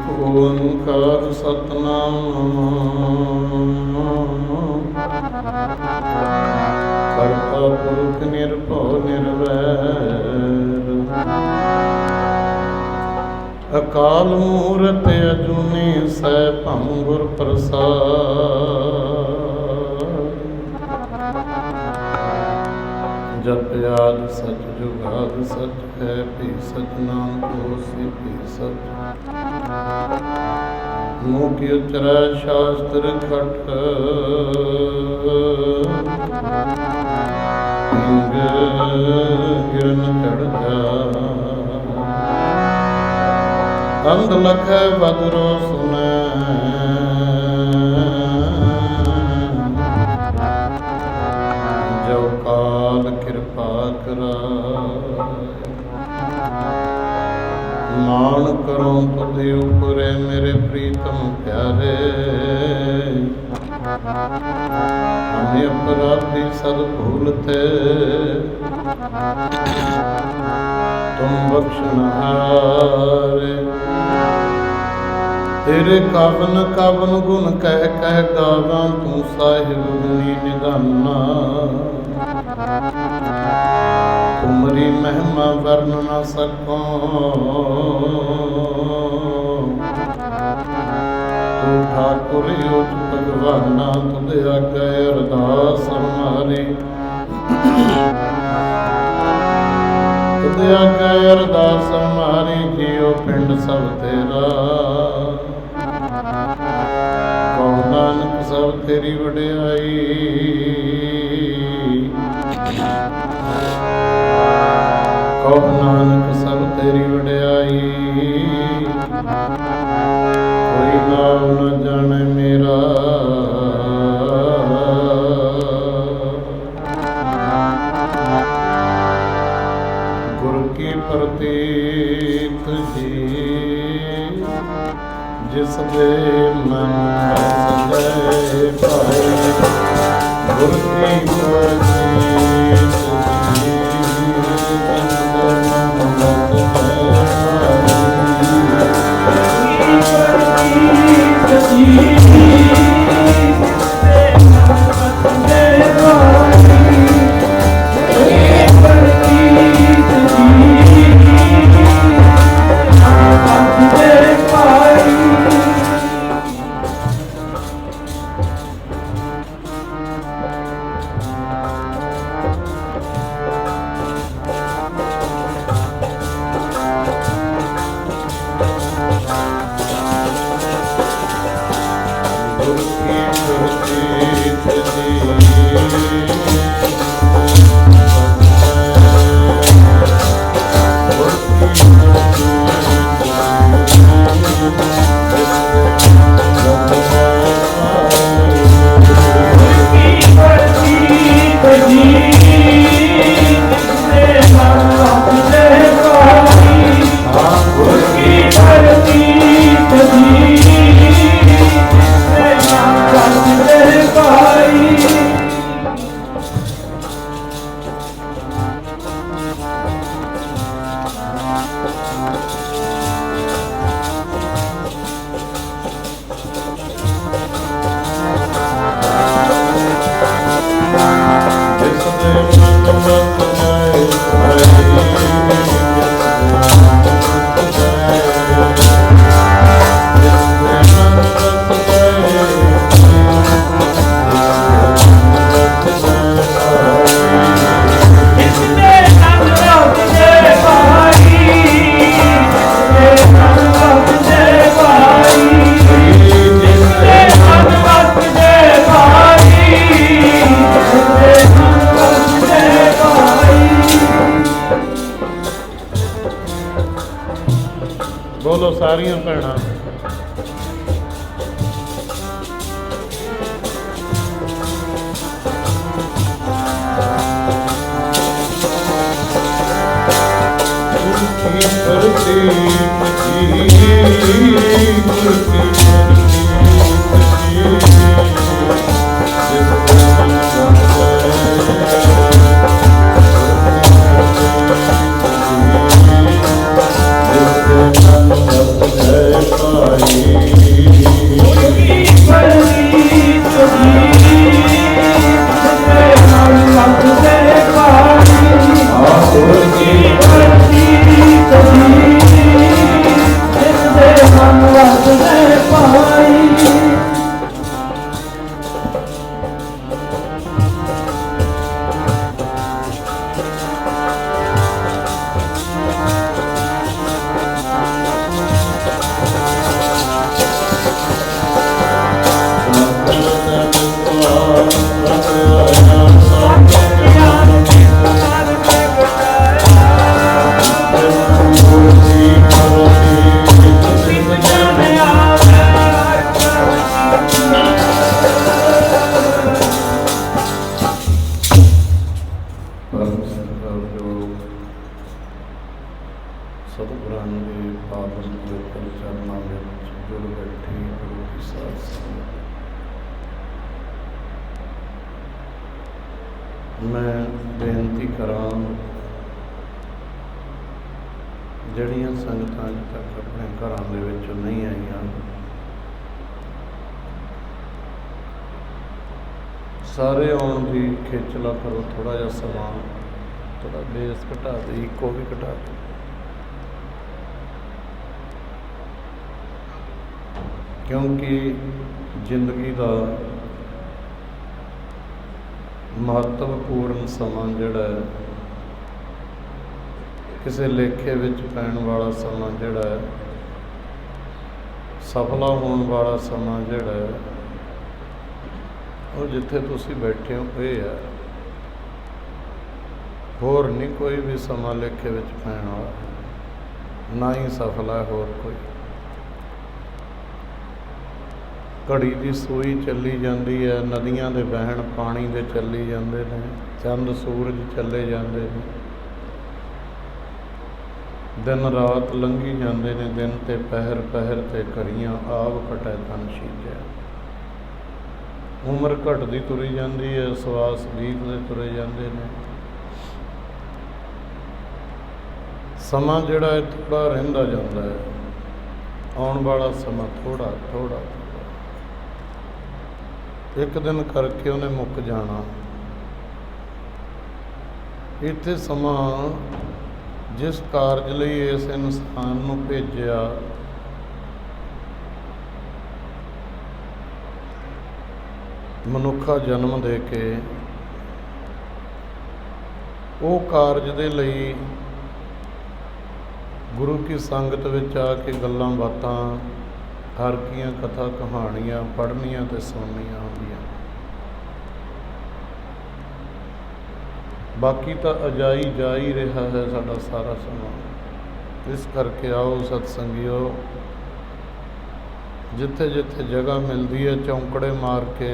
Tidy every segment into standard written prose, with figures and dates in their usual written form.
ਓੰਕਾਰ ਸਤਿਨਾਮ ਕਰਤਾ ਪੁਰਖ ਨਿਰਭਉ ਨਿਰਵੈਰ ਅਕਾਲ ਮੂਰਤ ਅਜੂਨੀ ਸੈਭੰ ਗੁਰ ਪ੍ਰਸਾਦਿ। ਜਪ ਆਦਿ ਸਚ ਜੁਗਾਦਿ ਸਚ ਹੈ ਭੀ ਸਚ ਨਾਨਕ ਹੋਸੀ ਭੀ ਸਚ। ਮੂੰਹ ਕੀ ਉਚਰੈ ਸ਼ਾਸਤਰ ਖਟ ਹਿੰਗ ਹਿਰਨ ਚੜ੍ਹ ਜਾ। ਅੰਧ ਲਖੈ ਬਦਰੋ ਸੁਨੈ ਜੋ ਕਾਲ ਕਿਰਪਾ ਕਰਾਏ। ਮਾਣ ਕਰੋ ਤੁਧਿ ਉਪਰੇ ਮੇਰੇ ਪ੍ਰੀਤਮ ਪਿਆਰੇ। ਹਮੇ ਅਪਰਾਧੀ ਸਦ ਭੂਲਤੇ ਤੁਮ ਬਖਸ਼ਨਹਾਰੇ। ਤੇਰੇ ਕਵਨ ਕਵਨ ਗੁਣ ਕਹਿ ਕਹਿ ਗਾਵਾਂ ਤੂੰ ਸਾਹਿਬ ਗੁਣੀ ਨਿਧਾਨਾ। ਤੁਮਰੀ ਮਹਿਮਾ ਵਰਨ ਨ ਸਕੋ ਤੂੰ ਠਾਕੁਰ ਓਚ ਭਗਵਾਨਾ। ਤੁਧ ਆਗੇ ਅਰਦਾਸ ਹਮਾਰੀ ਤੁਧ ਆਗੇ ਅਰਦਾਸ ਹਮਾਰੀ। ਜੀਉ ਪਿੰਡ ਸਭ ਤੇਰਾ ਕਹੋ ਨਾਨਕ ਸਭ ਤੇਰੀ ਵਡਿਆਈ। ਕਹੋ ਨਾਨਕ ਸਭ ਤੇਰੀ ਵਡਿਆਈ। ਕੋਈ ਨਾਮ ਨ ਜਾਣੈ ਮੇਰਾ ਗੁਰ ਕੀ ਪ੍ਰਤੀਤ ਜੀ। ਜਿਸ ਦੇ ਮਨ ਵਸੈ ਭਾਈ ਗੁਰ ਕੀ ਪ੍ਰਤੀਤ ਬੋਲੋ ਸਾਰੀਆਂ ਭੈਣਾਂ। Bye. ਸਤਿਗੁਰਾਂ ਦੇ ਪਾਵਨ ਪਵਿੱਤਰ ਚਰਨਾਂ ਵਿੱਚ ਜੁੜ ਬੈਠੀ ਗੁਰੂ ਦੀ ਸਾਧ ਸੰਗਤ, ਮੈਂ ਬੇਨਤੀ ਕਰਾਂ, ਜਿਹੜੀਆਂ ਸੰਗਤਾਂ ਅਜੇ ਤੱਕ ਆਪਣੇ ਘਰਾਂ ਦੇ ਵਿੱਚ ਨਹੀਂ ਆਈਆਂ, ਸਾਰੇ ਆਉਣ ਦੀ ਖੇਚਲਾ ਕਰੋ। ਥੋੜ੍ਹਾ ਜਿਹਾ ਸਮਾਂ, ਥੋੜ੍ਹਾ ਬੇਸ ਘਟਾ ਦੇ, ਇੱਕੋ ਵੀ ਘਟਾ ਦੇ। ਕਿਉਂਕਿ ਜ਼ਿੰਦਗੀ ਦਾ ਮਹੱਤਵਪੂਰਨ ਸਮਾਂ ਜਿਹੜਾ ਹੈ, ਕਿਸੇ ਲੇਖੇ ਵਿੱਚ ਪੈਣ ਵਾਲਾ ਸਮਾਂ ਜਿਹੜਾ ਹੈ, ਸਫਲਾ ਹੋਣ ਵਾਲਾ ਸਮਾਂ ਜਿਹੜਾ ਹੈ, ਉਹ ਜਿੱਥੇ ਤੁਸੀਂ ਬੈਠੇ ਹੋ ਇਹ ਹੈ। ਹੋਰ ਨਹੀਂ ਕੋਈ ਵੀ ਸਮਾਂ ਲੇਖੇ ਵਿੱਚ ਪੈਣ ਵਾਲਾ, ਨਾ ਹੀ ਸਫਲਾ ਹੋਰ ਕੋਈ। ਘੜੀ ਦੀ ਸੂਈ ਚੱਲੀ ਜਾਂਦੀ ਹੈ, ਨਦੀਆਂ ਦੇ ਵਹਿਣ ਪਾਣੀ ਦੇ ਚੱਲੀ ਜਾਂਦੇ ਨੇ, ਚੰਦ ਸੂਰਜ ਚੱਲੇ ਜਾਂਦੇ ਨੇ, ਦਿਨ ਰਾਤ ਲੰਘੀ ਜਾਂਦੇ ਨੇ, ਦਿਨ ਤੇ ਪਹਿਰ ਪਹਿਰ ਤੇ ਘੜੀਆਂ ਆਪ ਘਟੈ ਤਨ ਸੀਜੈ। ਉਮਰ ਘਟਦੀ ਤੁਰੀ ਜਾਂਦੀ ਹੈ, ਸਵਾਸ ਬੀਤਦੇ ਤੁਰੇ ਜਾਂਦੇ ਨੇ। ਸਮਾਂ ਜਿਹੜਾ ਹੈ ਥੋੜ੍ਹਾ ਰਹਿੰਦਾ ਜਾਂਦਾ ਹੈ, ਆਉਣ ਵਾਲਾ ਸਮਾਂ ਥੋੜ੍ਹਾ ਥੋੜ੍ਹਾ ਇੱਕ ਦਿਨ ਕਰਕੇ ਉਹਨੇ ਮੁੱਕ ਜਾਣਾ। ਇੱਥੇ ਸਮਾਂ ਜਿਸ ਕਾਰਜ ਲਈ ਇਸ ਇਨਸਾਨ ਨੂੰ ਭੇਜਿਆ, ਮਨੁੱਖਾ ਜਨਮ ਦੇ ਕੇ, ਉਹ ਕਾਰਜ ਦੇ ਲਈ ਗੁਰੂ ਕੀ ਸੰਗਤ ਵਿੱਚ ਆ ਕੇ ਗੱਲਾਂ ਬਾਤਾਂ, ਹਰ ਕੀਆਂ ਕਥਾ ਕਹਾਣੀਆਂ ਪੜ੍ਹਨੀਆਂ ਤੇ ਸੁਣਨੀਆਂ ਹੁੰਦੀਆਂ। ਬਾਕੀ ਤਾਂ ਅਜਾਈ ਜਾ ਹੀ ਰਿਹਾ ਹੈ ਸਾਡਾ ਸਾਰਾ ਸਮਾਂ। ਇਸ ਕਰਕੇ ਆਓ ਸਤਸੰਗੀਓ, ਜਿੱਥੇ ਜਿੱਥੇ ਜਗ੍ਹਾ ਮਿਲਦੀ ਹੈ ਚੌਂਕੜੇ ਮਾਰ ਕੇ,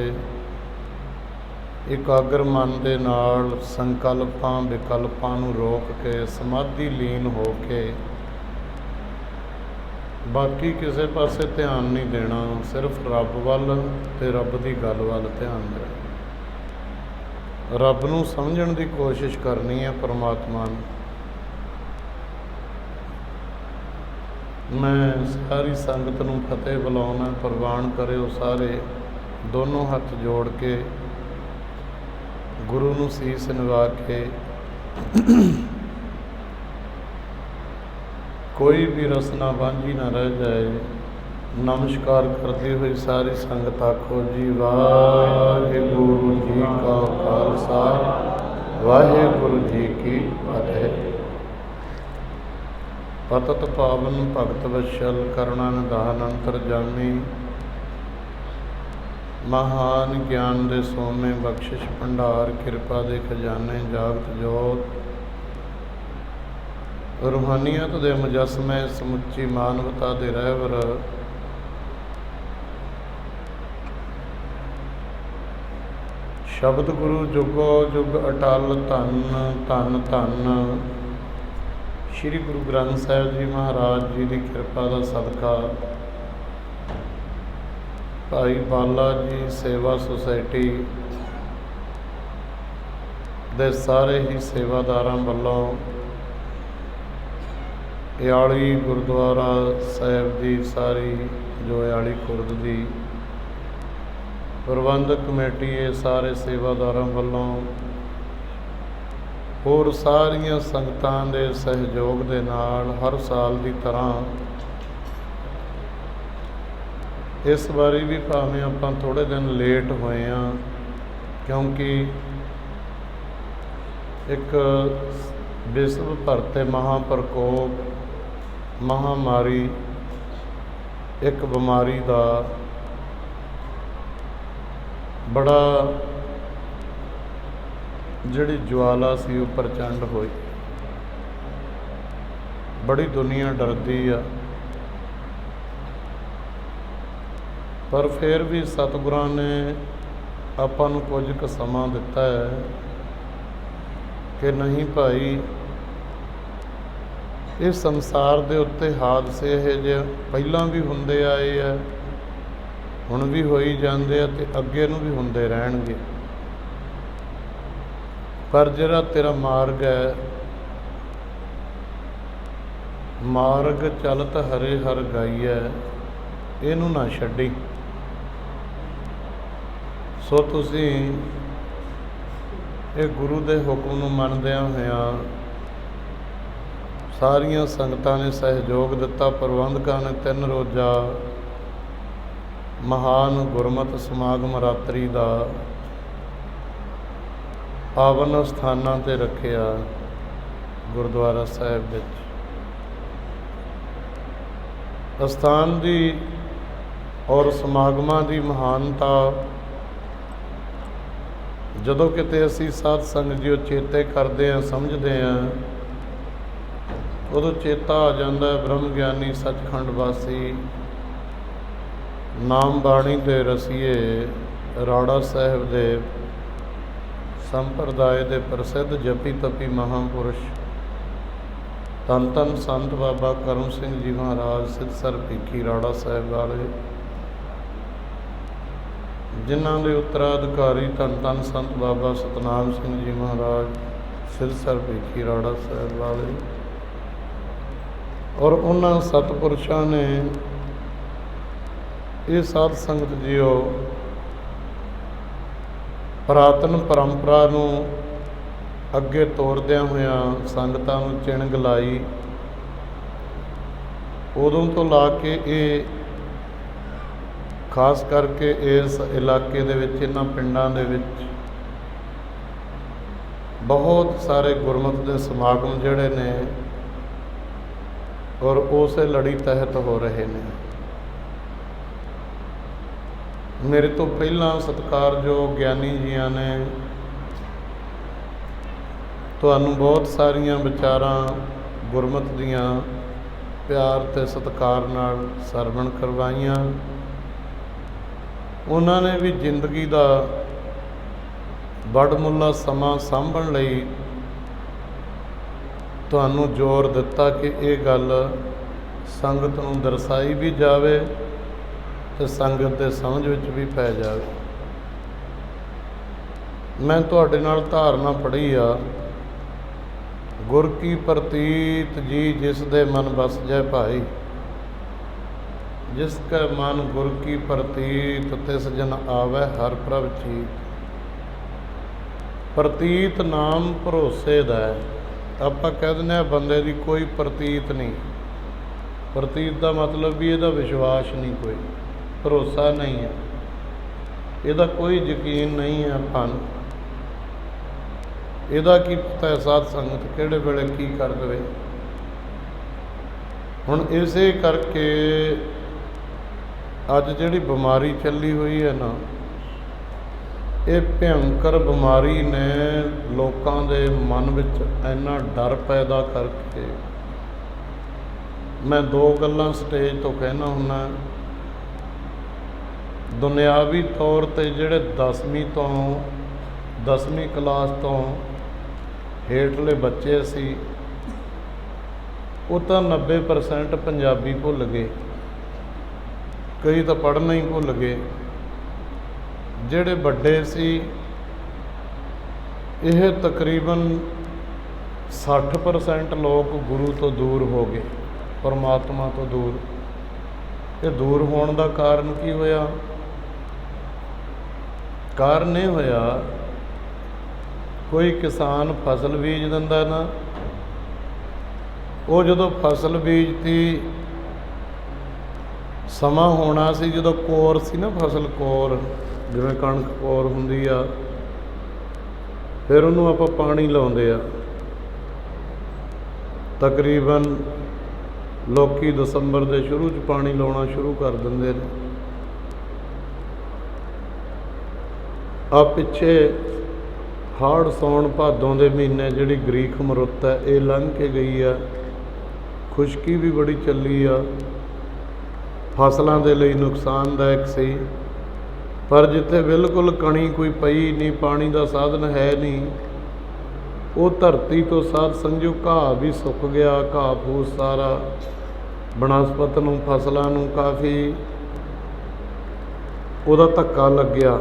ਇਕਾਗਰ ਮਨ ਦੇ ਨਾਲ ਸੰਕਲਪਾਂ ਵਿਕਲਪਾਂ ਨੂੰ ਰੋਕ ਕੇ ਸਮਾਧੀ ਲੀਨ ਹੋ ਕੇ, ਬਾਕੀ ਕਿਸੇ ਪਾਸੇ ਧਿਆਨ ਨਹੀਂ ਦੇਣਾ, ਸਿਰਫ ਰੱਬ ਵੱਲ ਤੇ ਰੱਬ ਦੀ ਗੱਲ ਵੱਲ ਧਿਆਨ ਦੇਣਾ। ਰੱਬ ਨੂੰ ਸਮਝਣ ਦੀ ਕੋਸ਼ਿਸ਼ ਕਰਨੀ ਹੈ, ਪਰਮਾਤਮਾ ਨੂੰ। ਮੈਂ ਸਾਰੀ ਸੰਗਤ ਨੂੰ ਫਤਿਹ ਬੁਲਾਉਣਾ, ਪ੍ਰਵਾਨ ਕਰਿਓ ਸਾਰੇ ਦੋਨੋਂ ਹੱਥ ਜੋੜ ਕੇ, ਗੁਰੂ ਨੂੰ ਸੀਸ ਨਿਵਾ ਕੇ। ਕੋਈ ਵੀ ਰਸਨਾ ਵਾਂਝੀ ਨਾ ਰਹਿ ਜਾਏ। ਨਮਸਕਾਰ ਕਰਦੀ ਹੋਈ ਸਾਰੀ ਸੰਗਤ ਆਖੋ ਜੀ ਵਾਹਿਗੁਰੂ ਜੀ ਕਾ ਖਾਲਸਾ, ਵਾਹਿਗੁਰੂ ਜੀ ਕੀ ਫਤਿਹ। ਪਤਿਤ ਪਾਵਨ ਭਗਤ ਵਸ਼ਲ ਕਰੁਣਾ ਨਿਧਾਨ ਅੰਤਰਜਾਮੀ, ਮਹਾਨ ਗਿਆਨ ਦੇ ਸੋਮੇ ਬਖਸ਼ਿਸ਼ ਭੰਡਾਰ, ਕਿਰਪਾ ਦੇ ਖਜ਼ਾਨੇ ਜਾਗਤ ਜੋਤ, ਰੂਹਾਨੀਅਤ ਦੇ ਮੁਜੱਸਮੇ, ਸਮੁੱਚੀ ਮਾਨਵਤਾ ਦੇ ਰਹਿਬਰ, ਸ਼ਬਦ ਗੁਰੂ ਜੁਗੋ ਜੁਗ ਅਟਲ, ਧੰਨ ਧੰਨ ਧੰਨ ਸ਼੍ਰੀ ਗੁਰੂ ਗ੍ਰੰਥ ਸਾਹਿਬ ਜੀ ਮਹਾਰਾਜ ਜੀ ਦੀ ਕਿਰਪਾ ਦਾ ਸਦਕਾ, ਭਾਈ ਬਾਲਾ ਜੀ ਸੇਵਾ ਸੁਸਾਇਟੀ ਦੇ ਸਾਰੇ ਹੀ ਸੇਵਾਦਾਰਾਂ ਵੱਲੋਂ ਇਆਲੀ ਗੁਰਦੁਆਰਾ ਸਾਹਿਬ ਦੀ ਸਾਰੀ ਜੋ ਇਆਲੀ ਖੁਰਦ ਦੀ ਪ੍ਰਬੰਧਕ ਕਮੇਟੀ, ਇਹ ਸਾਰੇ ਸੇਵਾਦਾਰਾਂ ਵੱਲੋਂ, ਹੋਰ ਸਾਰੀਆਂ ਸੰਗਤਾਂ ਦੇ ਸਹਿਯੋਗ ਦੇ ਨਾਲ ਹਰ ਸਾਲ ਦੀ ਤਰ੍ਹਾਂ ਇਸ ਵਾਰੀ ਵੀ ਭਾਵੇਂ ਆਪਾਂ ਥੋੜ੍ਹੇ ਦਿਨ ਲੇਟ ਹੋਏ ਹਾਂ, ਕਿਉਂਕਿ ਇੱਕ ਵਿਸ਼ਵ ਭਰ 'ਤੇ ਮਹਾਂਪ੍ਰਕੋਪ, ਮਹਾਂਮਾਰੀ, ਇੱਕ ਬਿਮਾਰੀ ਦਾ ਬੜਾ ਜਿਹੜੀ ਜਵਾਲਾ ਸੀ ਉਹ ਪ੍ਰਚੰਡ ਹੋਈ। ਬੜੀ ਦੁਨੀਆ ਡਰਦੀ ਆ, ਪਰ ਫਿਰ ਵੀ ਸਤਿਗੁਰਾਂ ਨੇ ਆਪਾਂ ਨੂੰ ਕੁਝ ਕੁ ਸਮਾਂ ਦਿੱਤਾ ਹੈ ਕਿ ਨਹੀਂ ਭਾਈ, ਇਸ ਸੰਸਾਰ ਦੇ ਉੱਤੇ ਹਾਦਸੇ ਇਹ ਜਿਹੇ ਪਹਿਲਾਂ ਵੀ ਹੁੰਦੇ ਆਏ ਆ, ਹੁਣ ਵੀ ਹੋਈ ਜਾਂਦੇ ਆ ਤੇ ਅੱਗੇ ਨੂੰ ਵੀ ਹੁੰਦੇ ਰਹਿਣਗੇ। ਪਰ ਜਿਹੜਾ ਤੇਰਾ ਮਾਰਗ ਹੈ, ਮਾਰਗ ਚਲਤ ਹਰੇ ਹਰ ਗਾਈਐ, ਇਹਨੂੰ ਨਾ ਛੱਡੀ। ਸੋ ਤੁਸੀਂ ਇਹ ਗੁਰੂ ਦੇ ਹੁਕਮ ਨੂੰ ਮੰਨਦਿਆਂ ਹੋਇਆਂ ਸਾਰੀਆਂ ਸੰਗਤਾਂ ਨੇ ਸਹਿਯੋਗ ਦਿੱਤਾ। ਪ੍ਰਬੰਧਕਾਂ ਨੇ 3 ਰੋਜ਼ਾ ਮਹਾਨ ਗੁਰਮਤਿ ਸਮਾਗਮ ਰਾਤਰੀ ਦਾ ਪਾਵਨ ਸਥਾਨਾਂ 'ਤੇ ਰੱਖਿਆ ਗੁਰਦੁਆਰਾ ਸਾਹਿਬ ਵਿੱਚ। ਅਸਥਾਨ ਦੀ ਔਰ ਸਮਾਗਮਾਂ ਦੀ ਮਹਾਨਤਾ ਜਦੋਂ ਕਿਤੇ ਅਸੀਂ ਸਾਧ ਸੰਗਤ ਜੀ ਚੇਤੇ ਕਰਦੇ ਹਾਂ, ਸਮਝਦੇ ਹਾਂ, ਉਦੋਂ ਚੇਤਾ ਆ ਜਾਂਦਾ ਬ੍ਰਹਮ ਗਿਆਨੀ ਸੱਚਖੰਡ ਵਾਸੀ ਨਾਮ ਬਾਣੀ ਦੇ ਰਸੀਏ ਰਾੜਾ ਸਾਹਿਬ ਦੇ ਸੰਪਰਦਾਇ ਦੇ ਪ੍ਰਸਿੱਧ ਜਪੀ ਤਪੀ ਮਹਾਂਪੁਰਸ਼ ਧੰਨ ਧੰਨ ਸੰਤ ਬਾਬਾ ਕਰਮ ਸਿੰਘ ਜੀ ਮਹਾਰਾਜ ਸਿੱਧਸਰ ਭੀਖੀ ਰਾੜਾ ਸਾਹਿਬ ਵਾਲੇ, ਜਿਨ੍ਹਾਂ ਦੇ ਉੱਤਰਾਧਿਕਾਰੀ ਧੰਨ ਧੰਨ ਸੰਤ ਬਾਬਾ ਸਤਨਾਮ ਸਿੰਘ ਜੀ ਮਹਾਰਾਜ ਸਿੱਧਸਰ ਭੀਖੀ ਰਾੜਾ ਸਾਹਿਬ ਵਾਲੇ, ਔਰ ਉਹਨਾਂ ਸਤਿਪੁਰਸ਼ਾਂ ਨੇ ਇਹ ਸਾਧ ਸੰਗਤ ਜੀਓ ਪੁਰਾਤਨ ਪਰੰਪਰਾ ਨੂੰ ਅੱਗੇ ਤੋਰਦਿਆਂ ਹੋਇਆਂ ਸੰਗਤਾਂ ਨੂੰ ਚਿਣਗ ਲਾਈ। ਉਦੋਂ ਤੋਂ ਲਾ ਕੇ ਇਹ ਖਾਸ ਕਰਕੇ ਇਸ ਇਲਾਕੇ ਦੇ ਵਿੱਚ, ਇਹਨਾਂ ਪਿੰਡਾਂ ਦੇ ਵਿੱਚ ਬਹੁਤ ਸਾਰੇ ਗੁਰਮਤਿ ਦੇ ਸਮਾਗਮ ਜਿਹੜੇ ਨੇ ਔਰ ਉਸੇ ਲੜੀ ਤਹਿਤ ਹੋ ਰਹੇ ਨੇ। ਮੇਰੇ ਤੋਂ ਪਹਿਲਾਂ ਸਤਿਕਾਰਯੋਗ ਗਿਆਨੀ ਜੀਆਂ ਨੇ ਤੁਹਾਨੂੰ ਬਹੁਤ ਸਾਰੀਆਂ ਵਿਚਾਰਾਂ ਗੁਰਮਤਿ ਦੀਆਂ ਪਿਆਰ ਅਤੇ ਸਤਿਕਾਰ ਨਾਲ ਸਰਵਣ ਕਰਵਾਈਆਂ। ਉਹਨਾਂ ਨੇ ਵੀ ਜ਼ਿੰਦਗੀ ਦਾ ਵਡਮੁੱਲਾ ਸਮਾਂ ਸਾਂਭਣ ਲਈ ਤੁਹਾਨੂੰ ਜ਼ੋਰ ਦਿੱਤਾ ਕਿ ਇਹ ਗੱਲ ਸੰਗਤ ਨੂੰ ਦਰਸਾਈ ਵੀ ਜਾਵੇ ਅਤੇ ਸੰਗਤ ਦੇ ਸਮਝ ਵਿੱਚ ਵੀ ਪੈ ਜਾਵੇ। ਮੈਂ ਤੁਹਾਡੇ ਨਾਲ ਧਾਰਨਾ ਪੜ੍ਹੀ ਆ, ਗੁਰ ਕੀ ਪ੍ਰਤੀਤ ਜੀ ਜਿਸ ਦੇ ਮਨ ਬਸ ਜੈ ਭਾਈ, ਜਿਸ ਕੈ ਮਨ ਗੁਰ ਕੀ ਪ੍ਰਤੀਤ ਤਿਸ ਜਨ ਆਵੈ ਹਰ ਪ੍ਰਭ ਚੀਤ। ਪ੍ਰਤੀਤ ਨਾਮ ਭਰੋਸੇ ਦਾ ਹੈ। ਆਪਾਂ ਕਹਿ ਦਿੰਦੇ ਹਾਂ ਬੰਦੇ ਦੀ ਕੋਈ ਪ੍ਰਤੀਤ ਨਹੀਂ। ਪ੍ਰਤੀਤ ਦਾ ਮਤਲਬ ਵੀ ਇਹਦਾ ਵਿਸ਼ਵਾਸ ਨਹੀਂ, ਕੋਈ ਭਰੋਸਾ ਨਹੀਂ ਹੈ, ਇਹਦਾ ਕੋਈ ਯਕੀਨ ਨਹੀਂ ਹੈ ਆਪਾਂ ਨੂੰ। ਇਹਦਾ ਕੀ ਪਤਾ ਹੈ ਸਾਧ ਸੰਗਤ ਕਿਹੜੇ ਵੇਲੇ ਕੀ ਕਰ ਦੇਵੇ। ਹੁਣ ਇਸੇ ਕਰਕੇ ਅੱਜ ਜਿਹੜੀ ਬਿਮਾਰੀ ਚੱਲੀ ਹੋਈ ਹੈ ਨਾ, ਇਹ ਭਿਅੰਕਰ ਬਿਮਾਰੀ ਨੇ ਲੋਕਾਂ ਦੇ ਮਨ ਵਿੱਚ ਇੰਨਾ ਡਰ ਪੈਦਾ ਕਰਕੇ, ਮੈਂ 2 ਗੱਲਾਂ ਸਟੇਜ ਤੋਂ ਕਹਿਣਾ ਹੁੰਦਾ। ਦੁਨਿਆਵੀ ਤੌਰ 'ਤੇ ਜਿਹੜੇ 10ਵੀਂ ਕਲਾਸ ਤੋਂ ਹੇਠਲੇ ਬੱਚੇ ਸੀ, ਉਹ ਤਾਂ 90% ਪੰਜਾਬੀ ਭੁੱਲ ਗਏ, ਕਈ ਤਾਂ ਪੜ੍ਹਨਾ ਹੀ ਭੁੱਲ ਗਏ। ਜਿਹੜੇ ਵੱਡੇ ਸੀ ਇਹ ਤਕਰੀਬਨ 60% ਲੋਕ ਗੁਰੂ ਤੋਂ ਦੂਰ ਹੋ ਗਏ, ਪਰਮਾਤਮਾ ਤੋਂ ਦੂਰ। ਇਹ ਦੂਰ ਹੋਣ ਦਾ ਕਾਰਨ ਕੀ ਹੋਇਆ? ਕਾਰਨ ਇਹ ਹੋਇਆ, ਕੋਈ ਕਿਸਾਨ ਫਸਲ ਬੀਜ ਦਿੰਦਾ ਨਾ, ਉਹ ਜਦੋਂ ਫਸਲ ਬੀਜਤੀ, ਸਮਾਂ ਹੋਣਾ ਸੀ ਜਦੋਂ ਕੋਰ ਸੀ ਨਾ, ਫਸਲ ਕੋਰ, ਜਿਵੇਂ ਕਣਕ ਕੋਰ ਹੁੰਦੀ ਆ, ਫਿਰ ਉਹਨੂੰ ਆਪਾਂ ਪਾਣੀ ਲਾਉਂਦੇ ਆ। ਤਕਰੀਬਨ ਲੋਕੀ ਦਸੰਬਰ ਦੇ ਸ਼ੁਰੂ 'ਚ ਪਾਣੀ ਲਾਉਣਾ ਸ਼ੁਰੂ ਕਰ ਦਿੰਦੇ ਨੇ। ਆ ਪਿੱਛੇ ਹਾੜ ਸੌਣ ਭਾਦੋਂ ਦੇ ਮਹੀਨੇ ਜਿਹੜੀ ਗਰੀਕ ਮਰੁੱਤ ਹੈ, ਇਹ ਲੰਘ ਕੇ ਗਈ ਆ, ਖੁਸ਼ਕੀ ਵੀ ਬੜੀ ਚੱਲੀ ਆ, ਫਸਲਾਂ ਦੇ ਲਈ ਨੁਕਸਾਨਦਾਇਕ ਸੀ। ਪਰ ਜਿੱਥੇ ਬਿਲਕੁਲ ਕਣੀ ਕੋਈ ਪਈ ਨਹੀਂ, ਪਾਣੀ ਦਾ ਸਾਧਨ ਹੈ ਨਹੀਂ, ਉਹ ਧਰਤੀ ਤੋਂ ਸਾਧ ਸੰਗਿਓ ਘਾਹ ਵੀ ਸੁੱਕ ਗਿਆ, ਘਾਹ ਫੂਸ ਸਾਰਾ ਬਨਸਪਤ ਨੂੰ, ਫਸਲਾਂ ਨੂੰ ਕਾਫੀ ਉਹਦਾ ਧੱਕਾ ਲੱਗਿਆ।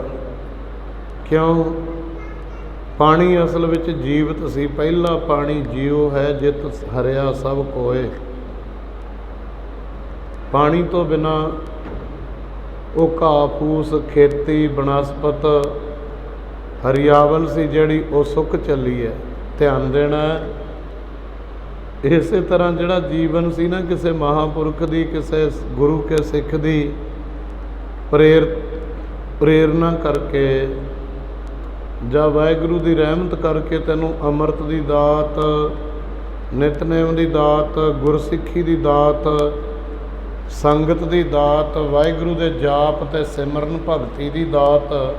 ਕਿਉਂ? ਪਾਣੀ ਅਸਲ ਵਿੱਚ ਜੀਵਤ ਸੀ। ਪਹਿਲਾ ਪਾਣੀ ਜੀਉ ਹੈ, ਜਿਤ ਹਰਿਆ ਸਭ ਕੋਏ। ਪਾਣੀ ਤੋਂ ਬਿਨਾਂ ਉਹ ਘਾਹ ਫੂਸ, ਖੇਤੀ, ਬਨਸਪਤ, ਹਰਿਆਵਲ ਸੀ ਜਿਹੜੀ, ਉਹ ਸੁੱਕ ਚੱਲੀ ਹੈ। ਧਿਆਨ ਦੇਣਾ। ਇਸੇ ਤਰ੍ਹਾਂ ਜਿਹੜਾ ਜੀਵਨ ਸੀ ਨਾ, ਕਿਸੇ ਮਹਾਂਪੁਰਖ ਦੀ, ਕਿਸੇ ਗੁਰੂ ਕੇ ਸਿੱਖ ਦੀ ਪ੍ਰੇਰਨਾ ਕਰਕੇ ਜਾਂ ਵਾਹਿਗੁਰੂ ਦੀ ਰਹਿਮਤ ਕਰਕੇ ਤੈਨੂੰ ਅੰਮ੍ਰਿਤ ਦੀ ਦਾਤ, ਨਿਤਨੇਮ ਦੀ ਦਾਤ, ਗੁਰਸਿੱਖੀ ਦੀ ਦਾਤ, ਸੰਗਤ ਦੀ ਦਾਤ, ਵਾਹਿਗੁਰੂ ਦੇ ਜਾਪ ਤੇ ਸਿਮਰਨ ਭਗਤੀ ਦੀ ਦਾਤ,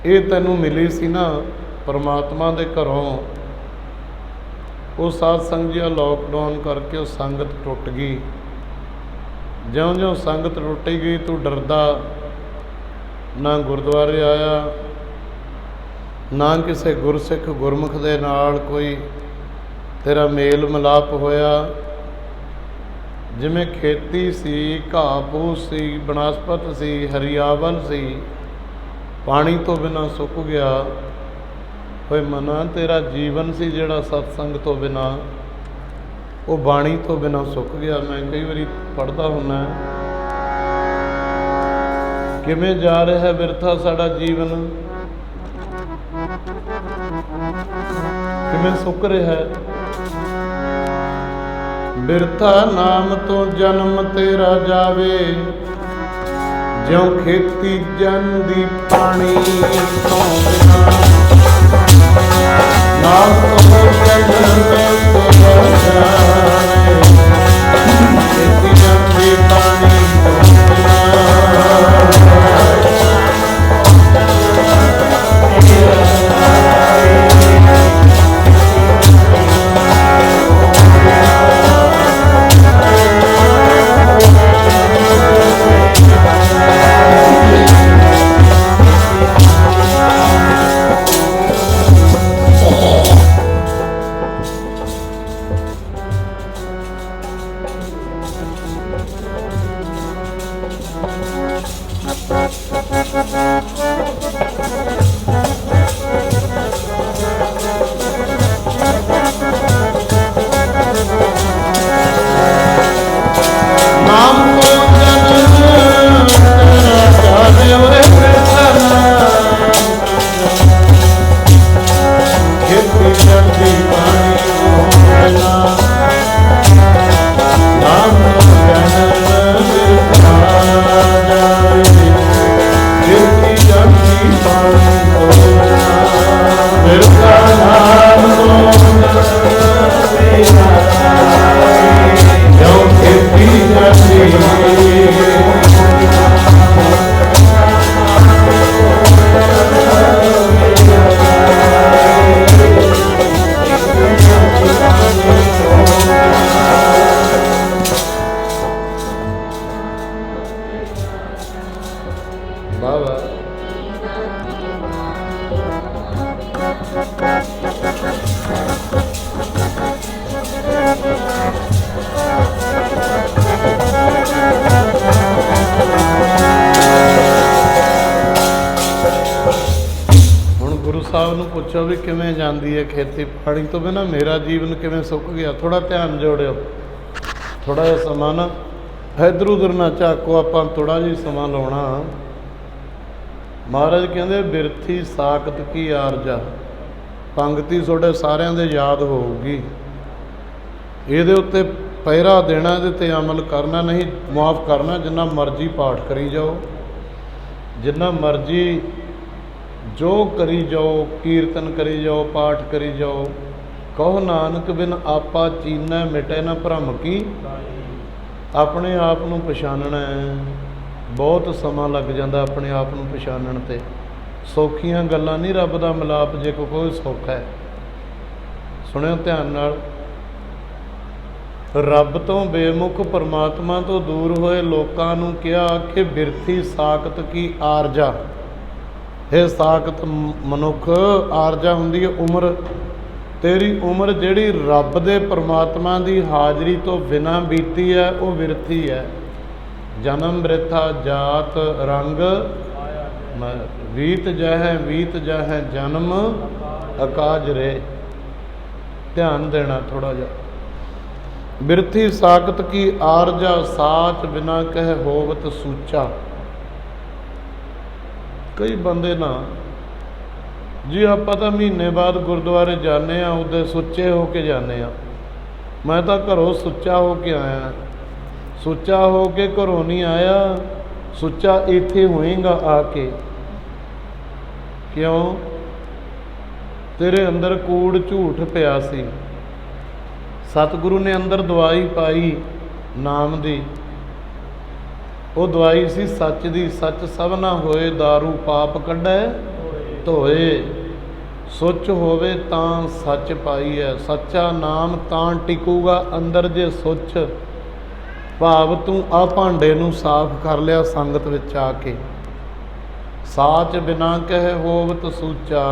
ਇਹ ਤੈਨੂੰ ਮਿਲੀ ਸੀ ਨਾ ਪਰਮਾਤਮਾ ਦੇ ਘਰੋਂ। ਉਹ ਸਾਧ ਸੰਗਤ ਲੋਕਡਾਊਨ ਕਰਕੇ ਉਹ ਸੰਗਤ ਟੁੱਟ ਗਈ। ਜਿਉਂ-ਜਿਉਂ ਸੰਗਤ ਟੁੱਟੀ ਗਈ, ਤੂੰ ਡਰਦਾ ਨਾ ਗੁਰਦੁਆਰੇ ਆਇਆ, ਨਾ ਕਿਸੇ ਗੁਰਸਿੱਖ ਗੁਰਮੁਖ ਦੇ ਨਾਲ ਕੋਈ ਤੇਰਾ ਮੇਲ ਮਿਲਾਪ ਹੋਇਆ। ਜਿਵੇਂ ਖੇਤੀ ਸੀ, ਘਾਹ ਫੂਸ ਸੀ, ਬਨਸਪਤ ਸੀ, ਹਰਿਆਵਲ ਸੀ, ਪਾਣੀ ਤੋਂ ਬਿਨਾਂ ਸੁੱਕ ਗਿਆ। ਹੋਏ ਮਨਾ, ਤੇਰਾ ਜੀਵਨ ਸੀ ਜਿਹੜਾ ਸਤਸੰਗ ਤੋਂ ਬਿਨਾਂ, ਉਹ ਬਾਣੀ ਤੋਂ ਬਿਨਾਂ ਸੁੱਕ ਗਿਆ। ਮੈਂ ਕਈ ਵਾਰੀ ਪੜ੍ਹਦਾ ਹੁੰਦਾ, ਕਿਵੇਂ ਜਾ ਰਿਹਾ ਬਿਰਥਾ ਸਾਡਾ ਜੀਵਨ, ਕਿਵੇਂ ਸੁੱਕ ਰਿਹਾ। ਬਿਰਥਾ ਨਾਮ ਤੋਂ ਜਨਮ ਤੇਰਾ ਜਾਵੇ, ਜਿਉਂ ਖੇਤੀ ਜਾਂਦੀ ਪਾਣੀ ਤੋਂ ਬਿਨਾਂ। ਨਾਮ ਤੋਂ ਜਨਮ ਤੇਰਾ ਜਾਵੇ, ਖੇਤੀ ਜਾਂਦੀ ਪਾਣੀ ਤੋਂ ਪੁੱਛੋ ਵੀ ਕਿਵੇਂ ਜਾਂਦੀ ਹੈ ਖੇਤੀ ਪਾਣੀ ਤੋਂ ਬਿਨਾਂ, ਮੇਰਾ ਜੀਵਨ ਕਿਵੇਂ ਸੁੱਕ ਗਿਆ। ਥੋੜ੍ਹਾ ਧਿਆਨ ਜੋੜਿਓ, ਥੋੜ੍ਹਾ ਜਿਹਾ ਸਮਾਂ ਨਾ ਇੱਧਰ ਉੱਧਰ ਨਾ ਝਾਕੋ, ਆਪਾਂ ਥੋੜ੍ਹਾ ਜਿਹਾ ਸਮਾਂ ਲਾਉਣਾ। ਮਹਾਰਾਜ ਕਹਿੰਦੇ ਬਿਰਥੀ ਸਾਖਤ ਕੀ ਆਰਜਾ, ਪੰਗਤੀ ਤੁਹਾਡੇ ਸਾਰਿਆਂ ਦੇ ਯਾਦ ਹੋਊਗੀ। ਇਹਦੇ ਉੱਤੇ ਪਹਿਰਾ ਦੇਣਾ, ਇਹਦੇ 'ਤੇ ਅਮਲ ਕਰਨਾ, ਨਹੀਂ ਮੁਆਫ ਕਰਨਾ। ਜਿੰਨਾ ਮਰਜ਼ੀ ਪਾਠ ਕਰੀ ਜਾਓ, ਜਿੰਨਾ ਮਰਜ਼ੀ ਜੋ ਕਰੀ ਜਾਓ, ਕੀਰਤਨ ਕਰੀ ਜਾਓ, ਪਾਠ ਕਰੀ ਜਾਓ। ਕਹੋ ਨਾਨਕ ਬਿਨ ਆਪਾ ਚੀਨੈ ਮਿਟੇ ਨਾ ਭਰਮ ਕੀ। ਆਪਣੇ ਆਪ ਨੂੰ ਪਛਾਣਨਾ ਬਹੁਤ ਸਮਾਂ ਲੱਗ ਜਾਂਦਾ, ਆਪਣੇ ਆਪ ਨੂੰ ਪਛਾਣਨ 'ਤੇ। ਸੌਖੀਆਂ ਗੱਲਾਂ ਨਹੀਂ ਰੱਬ ਦਾ ਮਿਲਾਪ ਜੇ ਕੋਈ ਸੌਖਾ ਹੈ। ਸੁਣਿਓ ਧਿਆਨ ਨਾਲ, ਰੱਬ ਤੋਂ ਬੇਮੁਖ ਪਰਮਾਤਮਾ ਤੋਂ ਦੂਰ ਹੋਏ ਲੋਕਾਂ ਨੂੰ ਕਿਹਾ ਕਿ ਬਿਰਥੀ ਸਾਖਤ ਕੀ ਆਰਜਾ। हे साकत मनुख, आरजा हुंदी है उम्र, तेरी उम्र जिहड़ी रब दे परमात्मा की हाज़री तो बिना बीती है वो विरथी है। जन्म वृथा जात रंग वीत जह जन्म अकाज रे। ध्यान देना थोड़ा जा। बिरथी साकत की आरजा, साच बिना कह होवत सूचा। कई बंदे ना जी आप तो महीने बाद गुरुद्वारे जाने उदे सुच्चे हो के जाने। मैं तो घरों सुच्चा हो के आया, सुच्चा हो के घरों नहीं आया, सुच्चा इत्थे होएगा आके। क्यों? तेरे अंदर कूड़ झूठ पिया सी। सतगुरु ने अंदर दवाई पाई नाम दी, वो दवाई सी सच दी। सच सब ना होए दारू पाप कढ़ै धोए, सुच होवे तां सच पाई है। सच्चा नाम तां टिकूगा अंदर जे सुच। भाव तू आ भांडे नूं साफ कर लिया संगत विच आके। साच बिना कह होवत सूचा,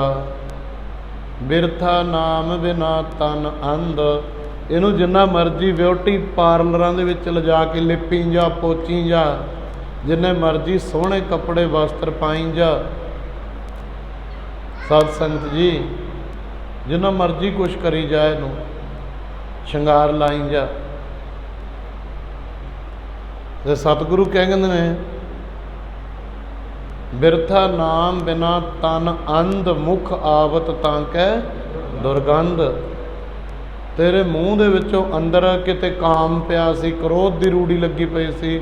बिरथा नाम बिना तन अंध। इनू जिन्ना मर्जी ब्यूटी पार्लरां दे विच लिजा के लिपी जा, पोची जा, जिन्ने मर्जी सोहणे कपड़े वस्त्र पाई जा। सत संगत जी, जिन्ना मर्जी कुछ करी जाए, नू शंगार लाई जा। ते सतगुरु कहते ने बिरथा नाम बिना तन अंध, मुख आवत तां कै दुर्गंध। तेरे मूँह दे विचों अंदर किते काम पिया सी, क्रोध की रूढ़ी लगी पई सी,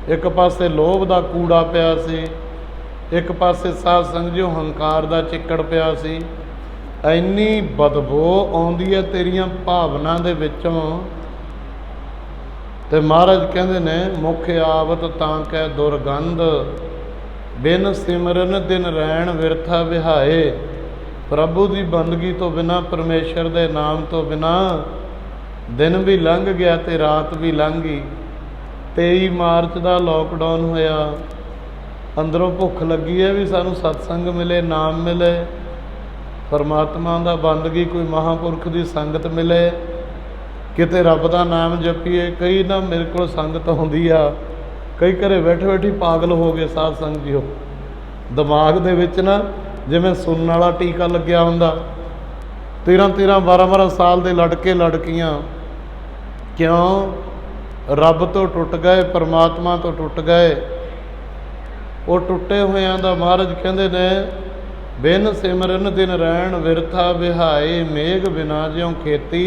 एक पासे लोभ का कूड़ा पिया सी, एक पासे साध संगत जी हंकार का चिक्कड़ पिया सी। इन्नी बदबू आउंदी है तेरियां भावना दे विचों। ते महाराज कहंदे ने मुख आवत तां कै दुर्गंध, बिन सिमरन दिन रैण विरथा विहाए। प्रभु की बंदगी तो बिना, परमेश्वर के नाम तो बिना दिन भी लंघ गया तो रात भी लंघ गई। 23 मार्च का लॉकडाउन होया, अंदरों भुख लगी है भी सानू सत्संग मिले, नाम मिले, परमात्मा का बंदगी कोई महापुरख की संगत मिले, किते रब का नाम जपीए। कई ना मेरे को संगत आउंदी आ, कई घरे बैठे बैठे पागल हो गए साध संगत जी। दिमाग दे विच ना जिवें सुनने वाला टीका लग्या हुंदा। 13-13 12-12 साल के लड़के लड़कियां क्यों रब तो टुट गए, परमात्मा तो टुट गए। वो टुटे हुए दा महाराज कहंदे ने बिन सिमरन दिन रैण विरथा विहाए। मेघ बिना ज्यों खेती